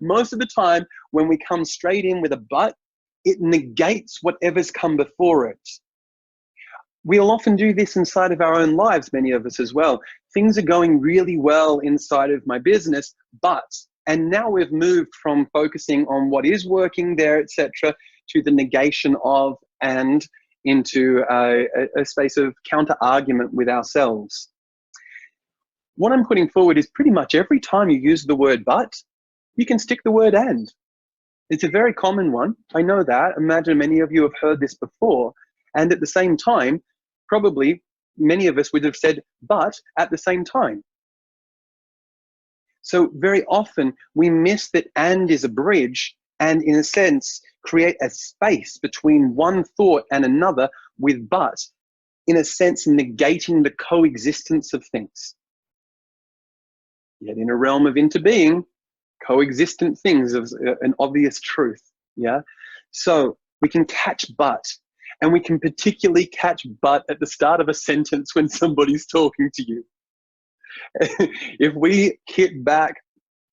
most of the time, when we come straight in with a but, it negates whatever's come before it. We'll often do this inside of our own lives, many of us as well. Things are going really well inside of my business, and now we've moved from focusing on what is working there, etc., to the negation of and into a space of counter-argument with ourselves. What I'm putting forward is pretty much every time you use the word but, you can stick the word and. It's a very common one. I know that. Imagine many of you have heard this before. And at the same time, probably many of us would have said but at the same time. So very often we miss that and is a bridge, and in a sense create a space between one thought and another with but, in a sense negating the coexistence of things. Yet in a realm of interbeing, coexistent things is an obvious truth. Yeah. So we can catch but, and we can particularly catch but at the start of a sentence when somebody's talking to you. If we hit back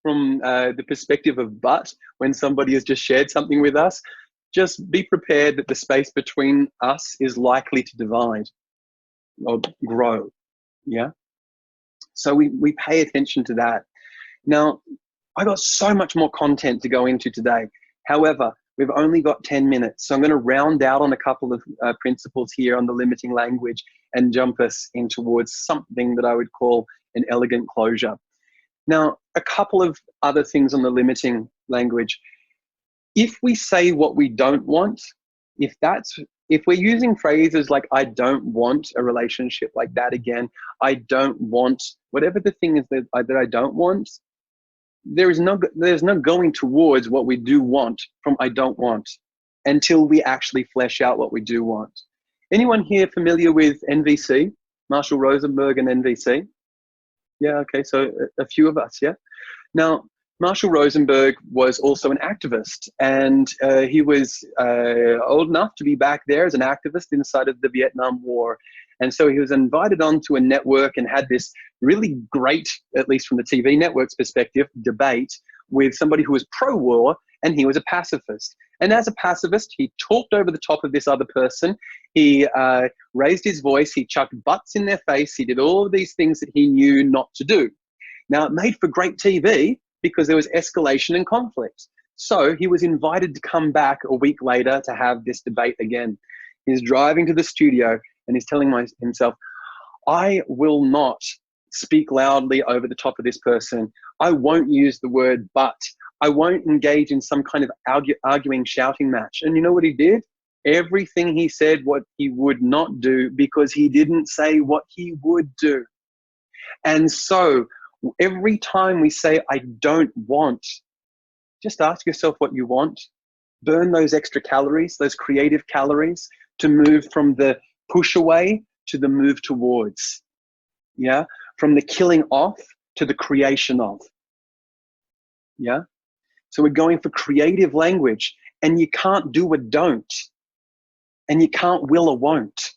from the perspective of but when somebody has just shared something with us, just be prepared that the space between us is likely to divide or grow. Yeah. So we pay attention to that. Now, I got so much more content to go into today. However, We've only got 10 minutes. So I'm going to round out on a couple of principles here on the limiting language and jump us in towards something that I would call an elegant closure. Now, a couple of other things on the limiting language. If we say what we don't want, if we're using phrases like, I don't want a relationship like that again, I don't want, whatever the thing is that I don't want, there's no going towards what we do want from I don't want until we actually flesh out what we do want. Anyone here familiar with NVC, Marshall Rosenberg and NVC? Yeah, okay, so a few of us, yeah? Now, Marshall Rosenberg was also an activist, and he was old enough to be back there as an activist inside of the Vietnam War. And so he was invited onto a network and had this really great, at least from the TV network's perspective, debate with somebody who was pro-war and he was a pacifist. And as a pacifist, he talked over the top of this other person. He raised his voice. He chucked butts in their face. He did all of these things that he knew not to do. Now, it made for great TV because there was escalation and conflict. So he was invited to come back a week later to have this debate again. He's driving to the studio and he's telling himself, I will not speak loudly over the top of this person. I won't use the word but. I won't engage in some kind of arguing, shouting match. And you know what he did? Everything he said what he would not do because he didn't say what he would do. And so every time we say, I don't want, just ask yourself what you want. Burn those extra calories, those creative calories, to move from the push away to the move towards. Yeah? From the killing off to the creation of. Yeah? So we're going for creative language, and you can't do a don't, and you can't will a won't.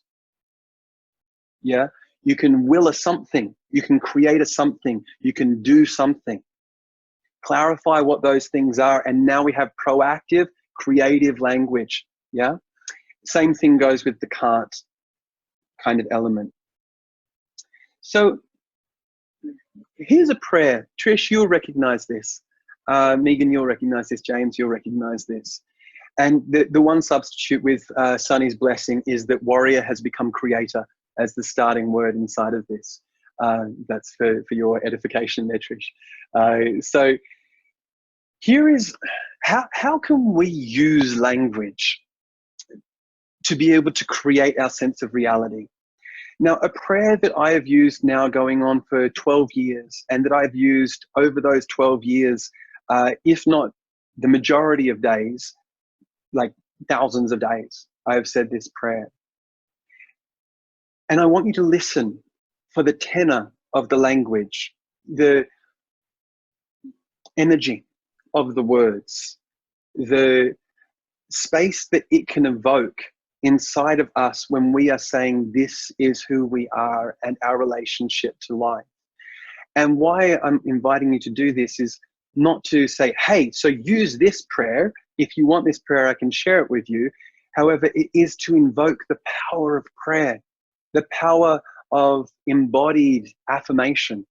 Yeah? You can will a something, you can create a something, you can do something. Clarify what those things are, and now we have proactive, creative language. Yeah? Same thing goes with the can't kind of element. So here's a prayer. Trish, you'll recognize this. Megan, you'll recognize this. James, you'll recognize this. And the one substitute with Sunny's blessing is that warrior has become creator as the starting word inside of this. That's for your edification there, Trish. So here is, how can we use language to be able to create our sense of reality? Now, a prayer that I have used now going on for 12 years, and that I've used over those 12 years, if not the majority of days, like thousands of days, I have said this prayer. And I want you to listen for the tenor of the language, the energy of the words, the space that it can evoke inside of us when we are saying this is who we are and our relationship to life. And why I'm inviting you to do this is not to say, hey, so use this prayer. If you want this prayer, I can share it with you. However, it is to invoke the power of prayer, the power of embodied affirmation,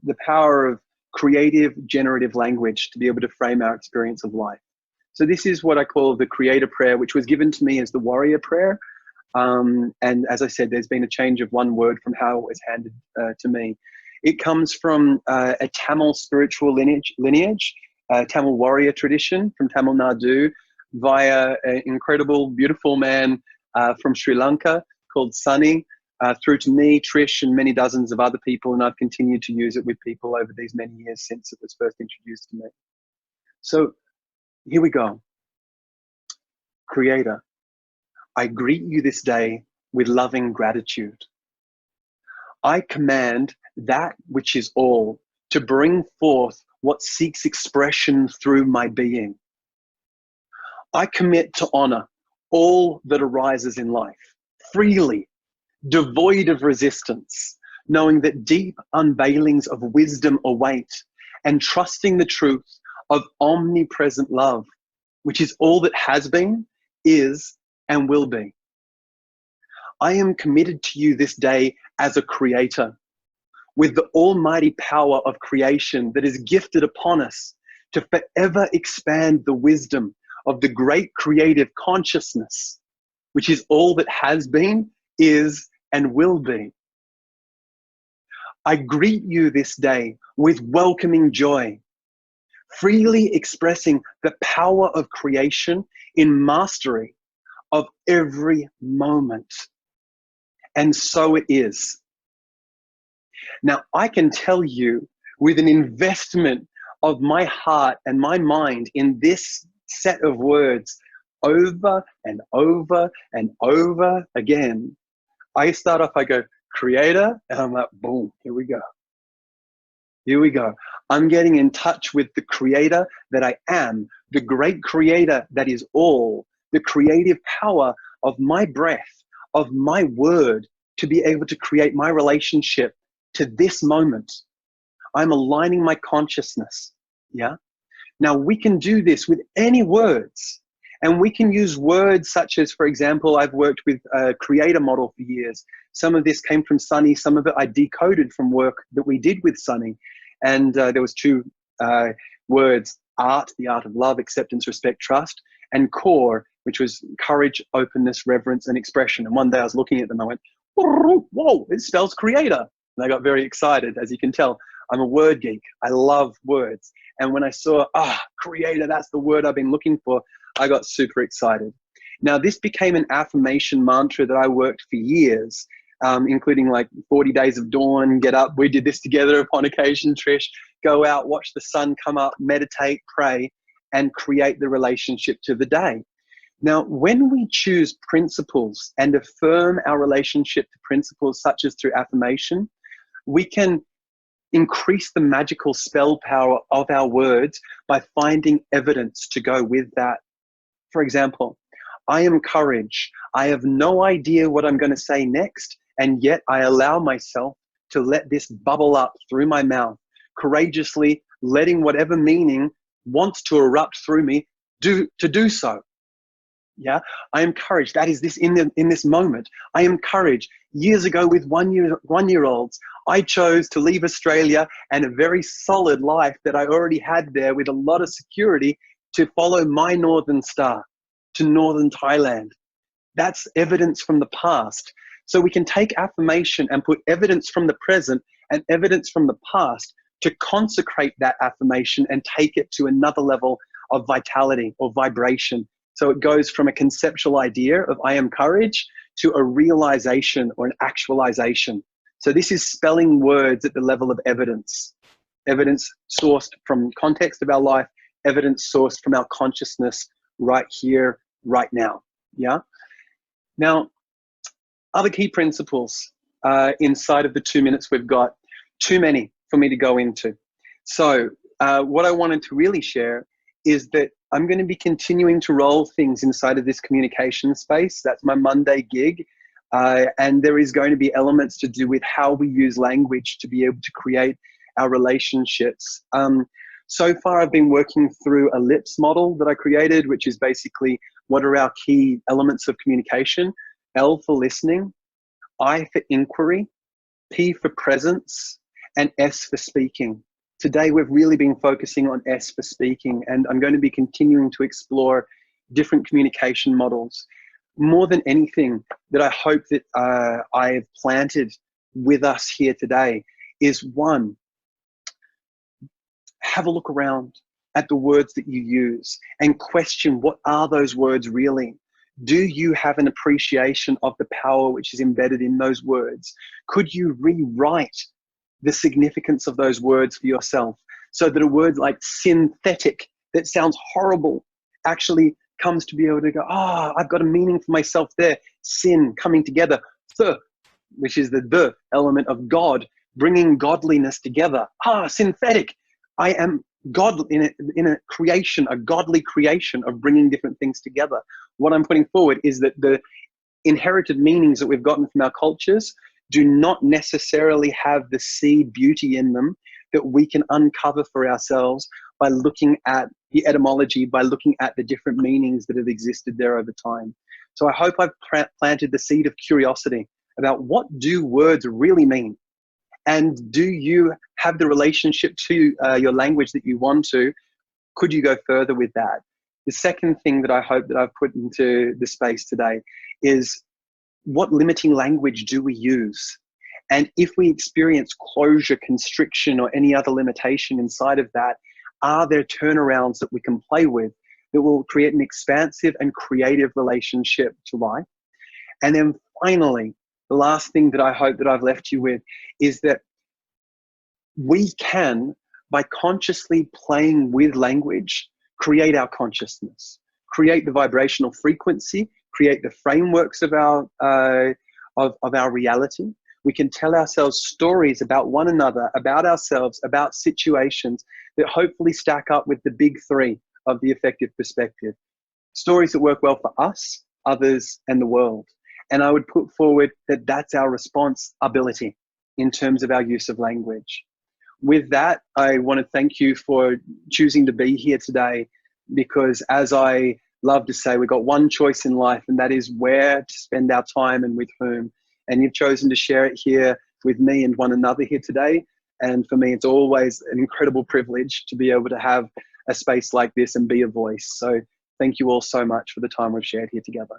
the power of creative, generative language to be able to frame our experience of life. So this is what I call the creator prayer, which was given to me as the warrior prayer. And as I said, there's been a change of one word from how it was handed to me. It comes from a Tamil spiritual lineage, Tamil warrior tradition from Tamil Nadu, via an incredible, beautiful man from Sri Lanka called Sunny, through to me, Trish, and many dozens of other people. And I've continued to use it with people over these many years since it was first introduced to me. So here we go. Creator, I greet you this day with loving gratitude. I command that which is all to bring forth what seeks expression through my being. I commit to honor all that arises in life, freely, devoid of resistance, knowing that deep unveilings of wisdom await, and trusting the truth of omnipresent love, which is all that has been, is, and will be. I am committed to you this day as a creator, with the almighty power of creation that is gifted upon us to forever expand the wisdom of the great creative consciousness, which is all that has been, is, and will be. I greet you this day with welcoming joy, freely expressing the power of creation in mastery of every moment. And so it is. Now, I can tell you with an investment of my heart and my mind in this set of words over and over and over again. I start off, I go, creator, and I'm like, boom, here we go. Here we go. I'm getting in touch with the creator that I am, the great creator that is all, the creative power of my breath, of my word, to be able to create my relationship to this moment. I'm aligning my consciousness. Yeah. Now we can do this with any words, and we can use words such as, for example, I've worked with a creator model for years. Some of this came from Sunny. Some of it I decoded from work that we did with Sunny. And there was two words: art, the art of love, acceptance, respect, trust, and core, which was courage, openness, reverence, and expression. And one day I was looking at them and I went, whoa, it spells creator. And I got very excited. As you can tell, I'm a word geek. I love words. And when I saw, creator, that's the word I've been looking for, I got super excited. Now, this became an affirmation mantra that I worked for years, including like 40 Days of Dawn, get up. We did this together upon occasion, Trish. Go out, watch the sun come up, meditate, pray, and create the relationship to the day. Now, when we choose principles and affirm our relationship to principles such as through affirmation, we can increase the magical spell power of our words by finding evidence to go with that. For example, I am courage. I have no idea what I'm going to say next, and yet I allow myself to let this bubble up through my mouth, courageously letting whatever meaning wants to erupt through me do so. Yeah, I am courage. That is this in this moment. I am courage. Years ago with one-year-olds, I chose to leave Australia and a very solid life that I already had there with a lot of security to follow my northern star to northern Thailand. That's evidence from the past. So we can take affirmation and put evidence from the present and evidence from the past to consecrate that affirmation and take it to another level of vitality or vibration. So it goes from a conceptual idea of I am courage to a realization or an actualization. So this is spelling words at the level of evidence. Evidence sourced from context of our life, evidence sourced from our consciousness right here, right now. Yeah. Now, other key principles inside of the 2 minutes we've got, too many for me to go into. So what I wanted to really share is that I'm going to be continuing to roll things inside of this communication space. That's my Monday gig. And there is going to be elements to do with how we use language to be able to create our relationships. So far, I've been working through a LIPS model that I created, which is basically what are our key elements of communication. L for listening, I for inquiry, P for presence, and S for speaking. Today, we've really been focusing on S for speaking, and I'm going to be continuing to explore different communication models. More than anything that I hope that I've planted with us here today is one, have a look around at the words that you use and question, what are those words really? Do you have an appreciation of the power which is embedded in those words? Could you rewrite the significance of those words for yourself so that a word like synthetic that sounds horrible actually comes to be able to go, I've got a meaning for myself there. Sin coming together, which is the element of God, bringing godliness together. Synthetic. I am God in a creation, a godly creation of bringing different things together. What I'm putting forward is that the inherited meanings that we've gotten from our cultures do not necessarily have the seed beauty in them that we can uncover for ourselves by looking at the etymology, by looking at the different meanings that have existed there over time. So I hope I've planted the seed of curiosity about what do words really mean? And do you have the relationship to your language that you want to? Could you go further with that? The second thing that I hope that I've put into the space today is, what limiting language do we use? And if we experience closure, constriction, or any other limitation inside of that, are there turnarounds that we can play with that will create an expansive and creative relationship to life? And then finally, the last thing that I hope that I've left you with is that we can, by consciously playing with language, create our consciousness, create the vibrational frequency, create the frameworks of our reality. We can tell ourselves stories about one another, about ourselves, about situations that hopefully stack up with the big three of the effective perspective. Stories that work well for us, others, and the world. And I would put forward that that's our responsibility in terms of our use of language. With that, I want to thank you for choosing to be here today, because as I love to say, we've got one choice in life, and that is where to spend our time and with whom. And you've chosen to share it here with me and one another here today. And for me, it's always an incredible privilege to be able to have a space like this and be a voice. So thank you all so much for the time we've shared here together.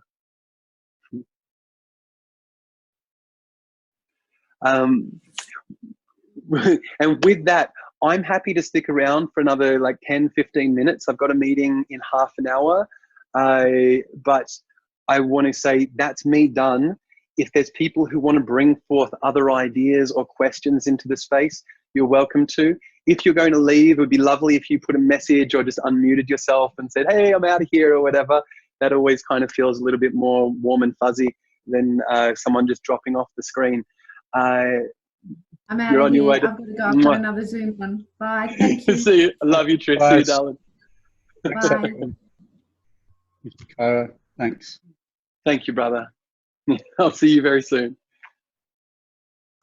And with that, I'm happy to stick around for another like 10, 15 minutes. I've got a meeting in half an hour, but I want to say that's me done. If there's people who want to bring forth other ideas or questions into the space, you're welcome to. If you're going to leave, it would be lovely if you put a message or just unmuted yourself and said, hey, I'm out of here or whatever. That always kind of feels a little bit more warm and fuzzy than someone just dropping off the screen. I'm out of here. I've got to go. I've got another Zoom one. Bye. Thank you. See you. I love you, Trish. See you, darling. Bye. Thanks. Thank you, brother. I'll see you very soon.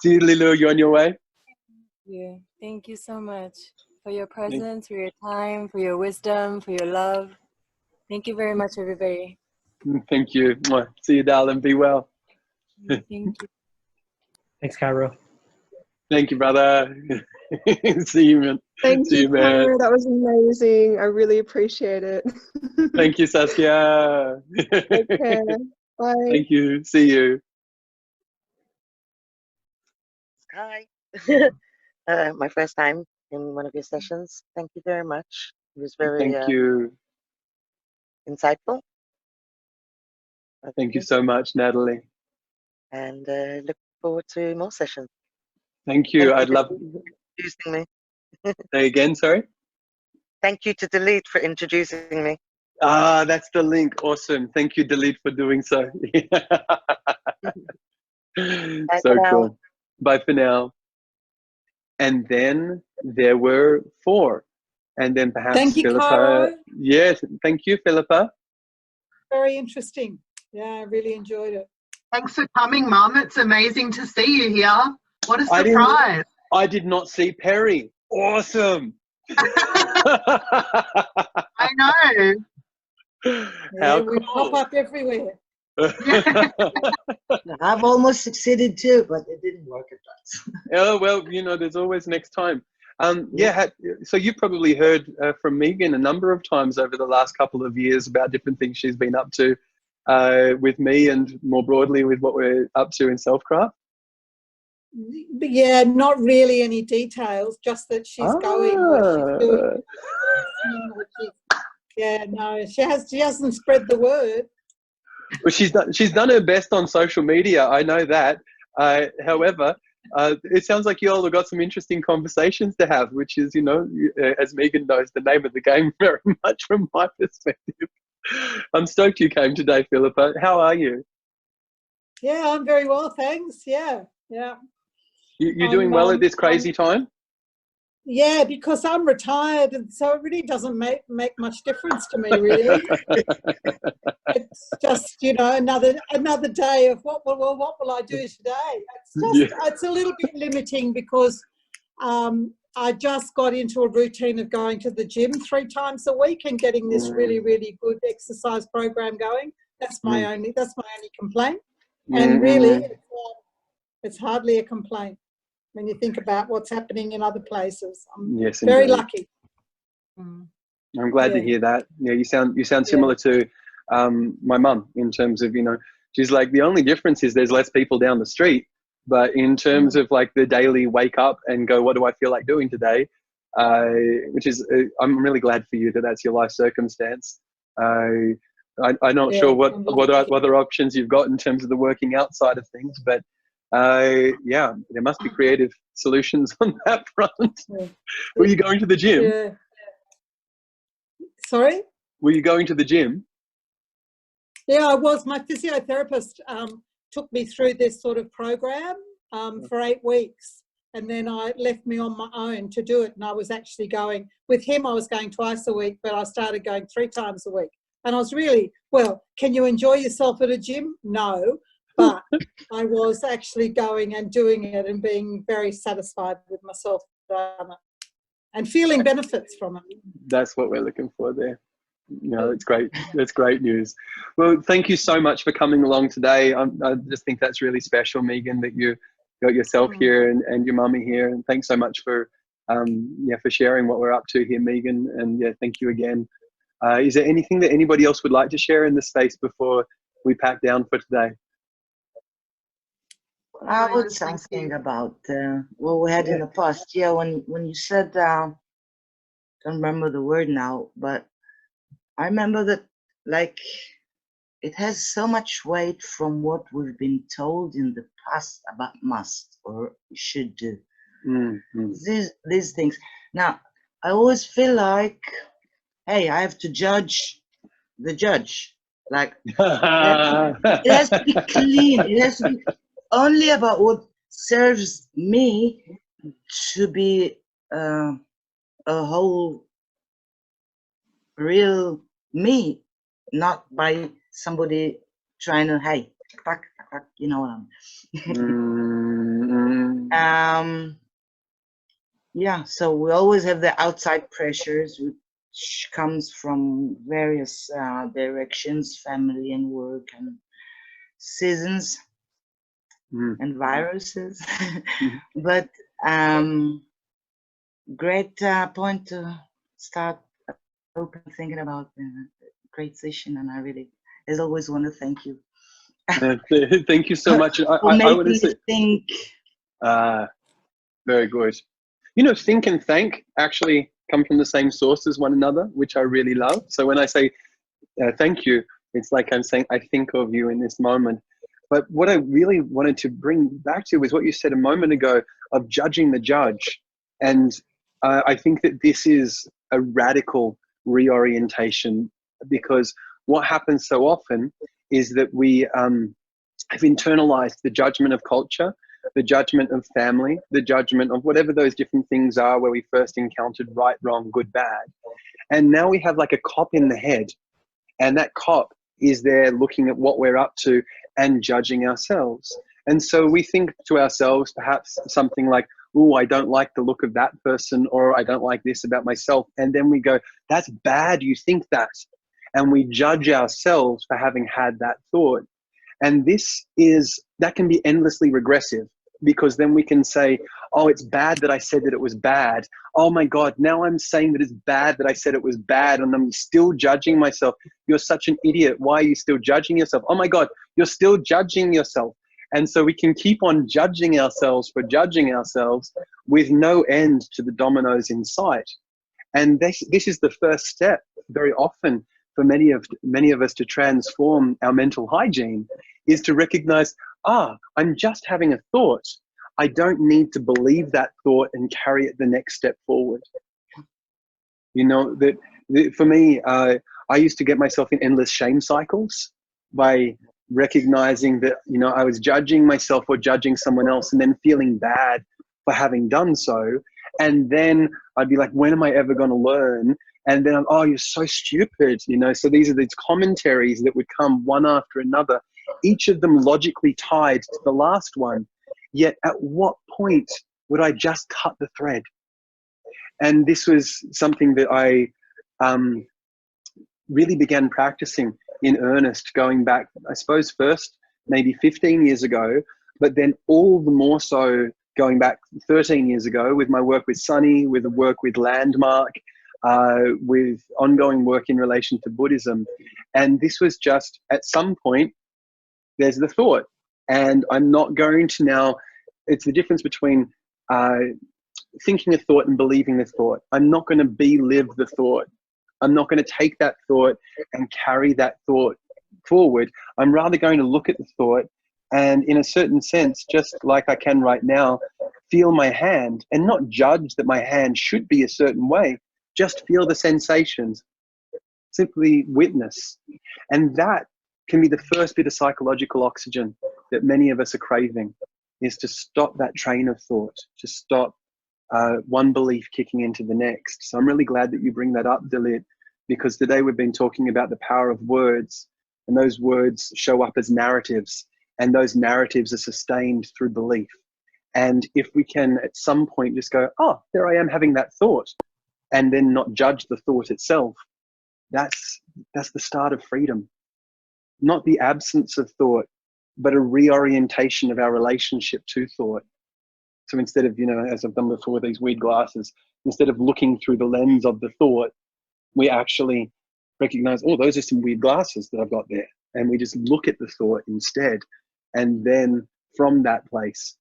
See you, Lilu. You on your way? Yeah. Thank you so much for your presence, for your time, for your wisdom, for your love. Thank you very much, everybody. Thank you. See you, darling. Be well. Thank you. Thanks, Cairo. Thank you, brother. See you, man. Thank See you, you, man. Cairo. That was amazing. I really appreciate it. Thank you, Saskia. Take care. Bye. Thank you. See you. Hi. My first time in one of your sessions. Thank you very much. It was very Thank you. insightful. Thank you so much, Natalie. And look forward to more sessions. Thank you. I'd love introducing me. Say again, sorry. Thank you to Delete for introducing me. Ah, that's the link. Awesome. Thank you, Delete, for doing so. So cool. Bye for now. And then there were 4. And then perhaps thank you, Philippa. Cairo. Yes, thank you, Philippa. Very interesting. Yeah, I really enjoyed it. Thanks for coming, Mum. It's amazing to see you here. What a surprise. I did not see Perry. Awesome. I know. How we pop up everywhere. I've almost succeeded too, but it didn't work at once. Oh, well, there's always next time. So you've probably heard from Megan a number of times over the last couple of years about different things she's been up to with me and more broadly with what we're up to in Selfcraft. Yeah, not really any details, just that she's going what she's doing. Yeah, no, she hasn't spread the word. Well, she's done her best on social media. I know that. However, it sounds like you all have got some interesting conversations to have, which is, as Megan knows, the name of the game very much from my perspective. I'm stoked you came today, Philippa. How are you? Yeah, I'm very well, thanks. Yeah. You're doing well at this crazy time? Yeah, because I'm retired, and so it really doesn't make much difference to me, really. It's just, another day of what will I do today? It's a little bit limiting because I just got into a routine of going to the gym 3 times a week and getting this really, really good exercise program going. That's my only complaint. And really, it's hardly a complaint when you think about what's happening in other places. I'm very lucky. I'm glad to hear that. Yeah, you sound similar to my mum in terms of, she's like, the only difference is there's less people down the street. But in terms of like the daily wake up and go, what do I feel like doing today? Which is, I'm really glad for you that that's your life circumstance. I'm not sure what other options you've got in terms of the working outside of things, but yeah, there must be creative solutions on that front. Were you going to the gym? Yeah. Sorry? Were you going to the gym? Yeah, I was. My physiotherapist took me through this sort of program for 8 weeks, and then I left me on my own to do it. And I was actually going with him. I was going twice a week, but I started going 3 times a week. And I was really, well, can you enjoy yourself at a gym? No, but I was actually going and doing it and being very satisfied with myself and feeling benefits from it. That's what we're looking for there. It's great. That's great news. Well, thank you so much for coming along today. I just think that's really special, Megan, that you got yourself here and your mummy here. And thanks so much for sharing what we're up to here, Megan. And yeah, thank you again. Is there anything that anybody else would like to share in the space before we pack down for today? I would something about what we had in the past. Yeah, when you said, don't remember the word now, but I remember that, like, it has so much weight from what we've been told in the past about must or should do. These things. Now, I always feel like, hey, I have to judge the judge. Like, it has to be clean. It has to be only about what serves me to be a whole real me, not by somebody trying to, hey, you know what I mean. Yeah, so we always have the outside pressures, which comes from various directions, family and work and seasons and viruses. But great point to start open thinking about great session, and I really, as always, want to thank you. Thank you so much. For making me think. Very good. Think and thank actually come from the same source as one another, which I really love. So when I say thank you, it's like I'm saying I think of you in this moment. But what I really wanted to bring back to was what you said a moment ago of judging the judge. And I think that this is a radical reorientation, because what happens so often is that we have internalized the judgment of culture, the judgment of family, the judgment of whatever those different things are where we first encountered right, wrong, good, bad. And now we have like a cop in the head, and that cop is there looking at what we're up to and judging ourselves. And so we think to ourselves perhaps something like, oh, I don't like the look of that person, or I don't like this about myself. And then we go, that's bad, you think that. And we judge ourselves for having had that thought. And that can be endlessly regressive, because then we can say, oh, it's bad that I said that it was bad. Oh my God, now I'm saying that it's bad that I said it was bad, and I'm still judging myself. You're such an idiot. Why are you still judging yourself? Oh my God, you're still judging yourself. And so we can keep on judging ourselves for judging ourselves with no end to the dominoes in sight. And this is the first step very often for many of us to transform our mental hygiene, is to recognize, I'm just having a thought. I don't need to believe that thought and carry it the next step forward. For me, I used to get myself in endless shame cycles by recognizing that, I was judging myself or judging someone else and then feeling bad for having done so. And then I'd be like, when am I ever going to learn? And then you're so stupid, So these are these commentaries that would come one after another, each of them logically tied to the last one. Yet at what point would I just cut the thread? And this was something that I really began practicing in earnest, going back, I suppose, first maybe 15 years ago, but then all the more so going back 13 years ago with my work with Sunny, with the work with Landmark, with ongoing work in relation to Buddhism. And this was just, at some point, there's the thought. And I'm not going to now, it's the difference between thinking a thought and believing the thought. I'm not going to be-live the thought. I'm not going to take that thought and carry that thought forward. I'm rather going to look at the thought and, in a certain sense, just like I can right now, feel my hand and not judge that my hand should be a certain way. Just feel the sensations. Simply witness. And that can be the first bit of psychological oxygen that many of us are craving, is to stop that train of thought, to stop one belief kicking into the next. So I'm really glad that you bring that up, Dalit, because today we've been talking about the power of words, and those words show up as narratives, and those narratives are sustained through belief. And if we can at some point just go, oh, there I am having that thought, and then not judge the thought itself, that's the start of freedom. Not the absence of thought, but a reorientation of our relationship to thought. So instead of, as I've done before with these weird glasses, instead of looking through the lens of the thought, we actually recognize, oh, those are some weird glasses that I've got there. And we just look at the thought instead. And then from that place,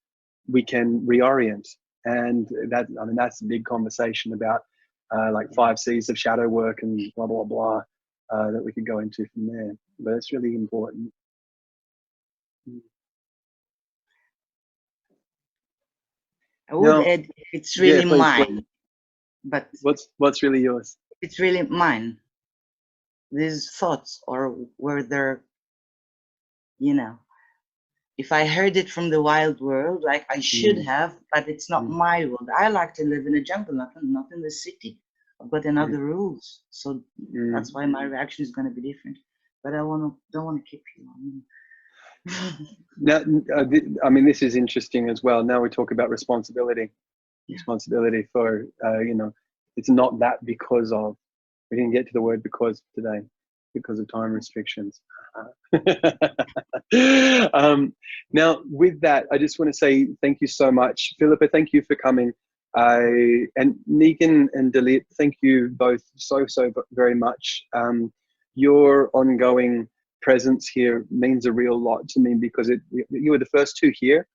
we can reorient. And that's a big conversation about like 5 C's of shadow work and blah, blah, blah, that we could go into from there. But it's really important. I would add, it's really mine. But what's really yours? It's really mine. These thoughts, or were there, if I heard it from the wild world, like I should have, but it's not my world. I like to live in a jungle, not in the city. I've got another rules, so that's why my reaction is going to be different. But I don't want to keep you on. Now, this is interesting as well. Now we talk about responsibility. Responsibility for, it's not that because of, we didn't get to the word because today, because of time restrictions. Now, with that, I just want to say thank you so much. Philippa, thank you for coming. And Megan and Dalit, thank you both so very much. Your ongoing presence here means a real lot to me, because you were the first 2 here.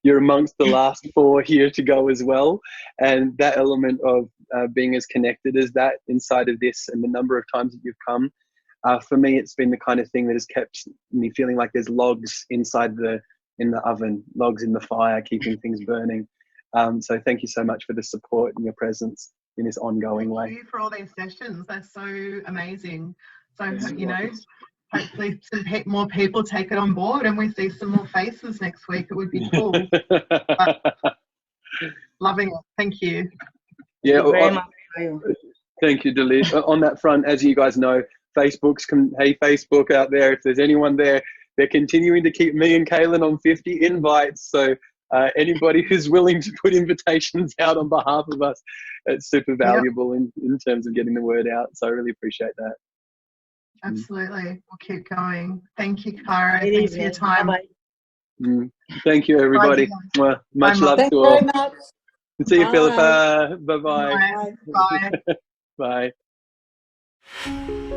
You're amongst the last 4 here to go as well. And that element of being as connected as that inside of this, and the number of times that you've come, for me, it's been the kind of thing that has kept me feeling like there's logs in the oven, logs in the fire, keeping things burning. So thank you so much for the support and your presence in this ongoing way. Thank you for all these sessions. They're so amazing. So, hopefully some more people take it on board and we see some more faces next week. It would be cool. Loving it. Thank you. Yeah. Thank you, Dalit. On that front, as you guys know, hey, Facebook out there, if there's anyone there, they're continuing to keep me and Kaylin on 50 invites. So anybody who's willing to put invitations out on behalf of us, it's super valuable in terms of getting the word out. So I really appreciate that. Absolutely. We'll keep going. Thank you, Cara. Thanks for your time. Thank you, everybody. Much love to all. Thank you very much. See you, Philippa. Bye-bye. Bye. Bye. Bye.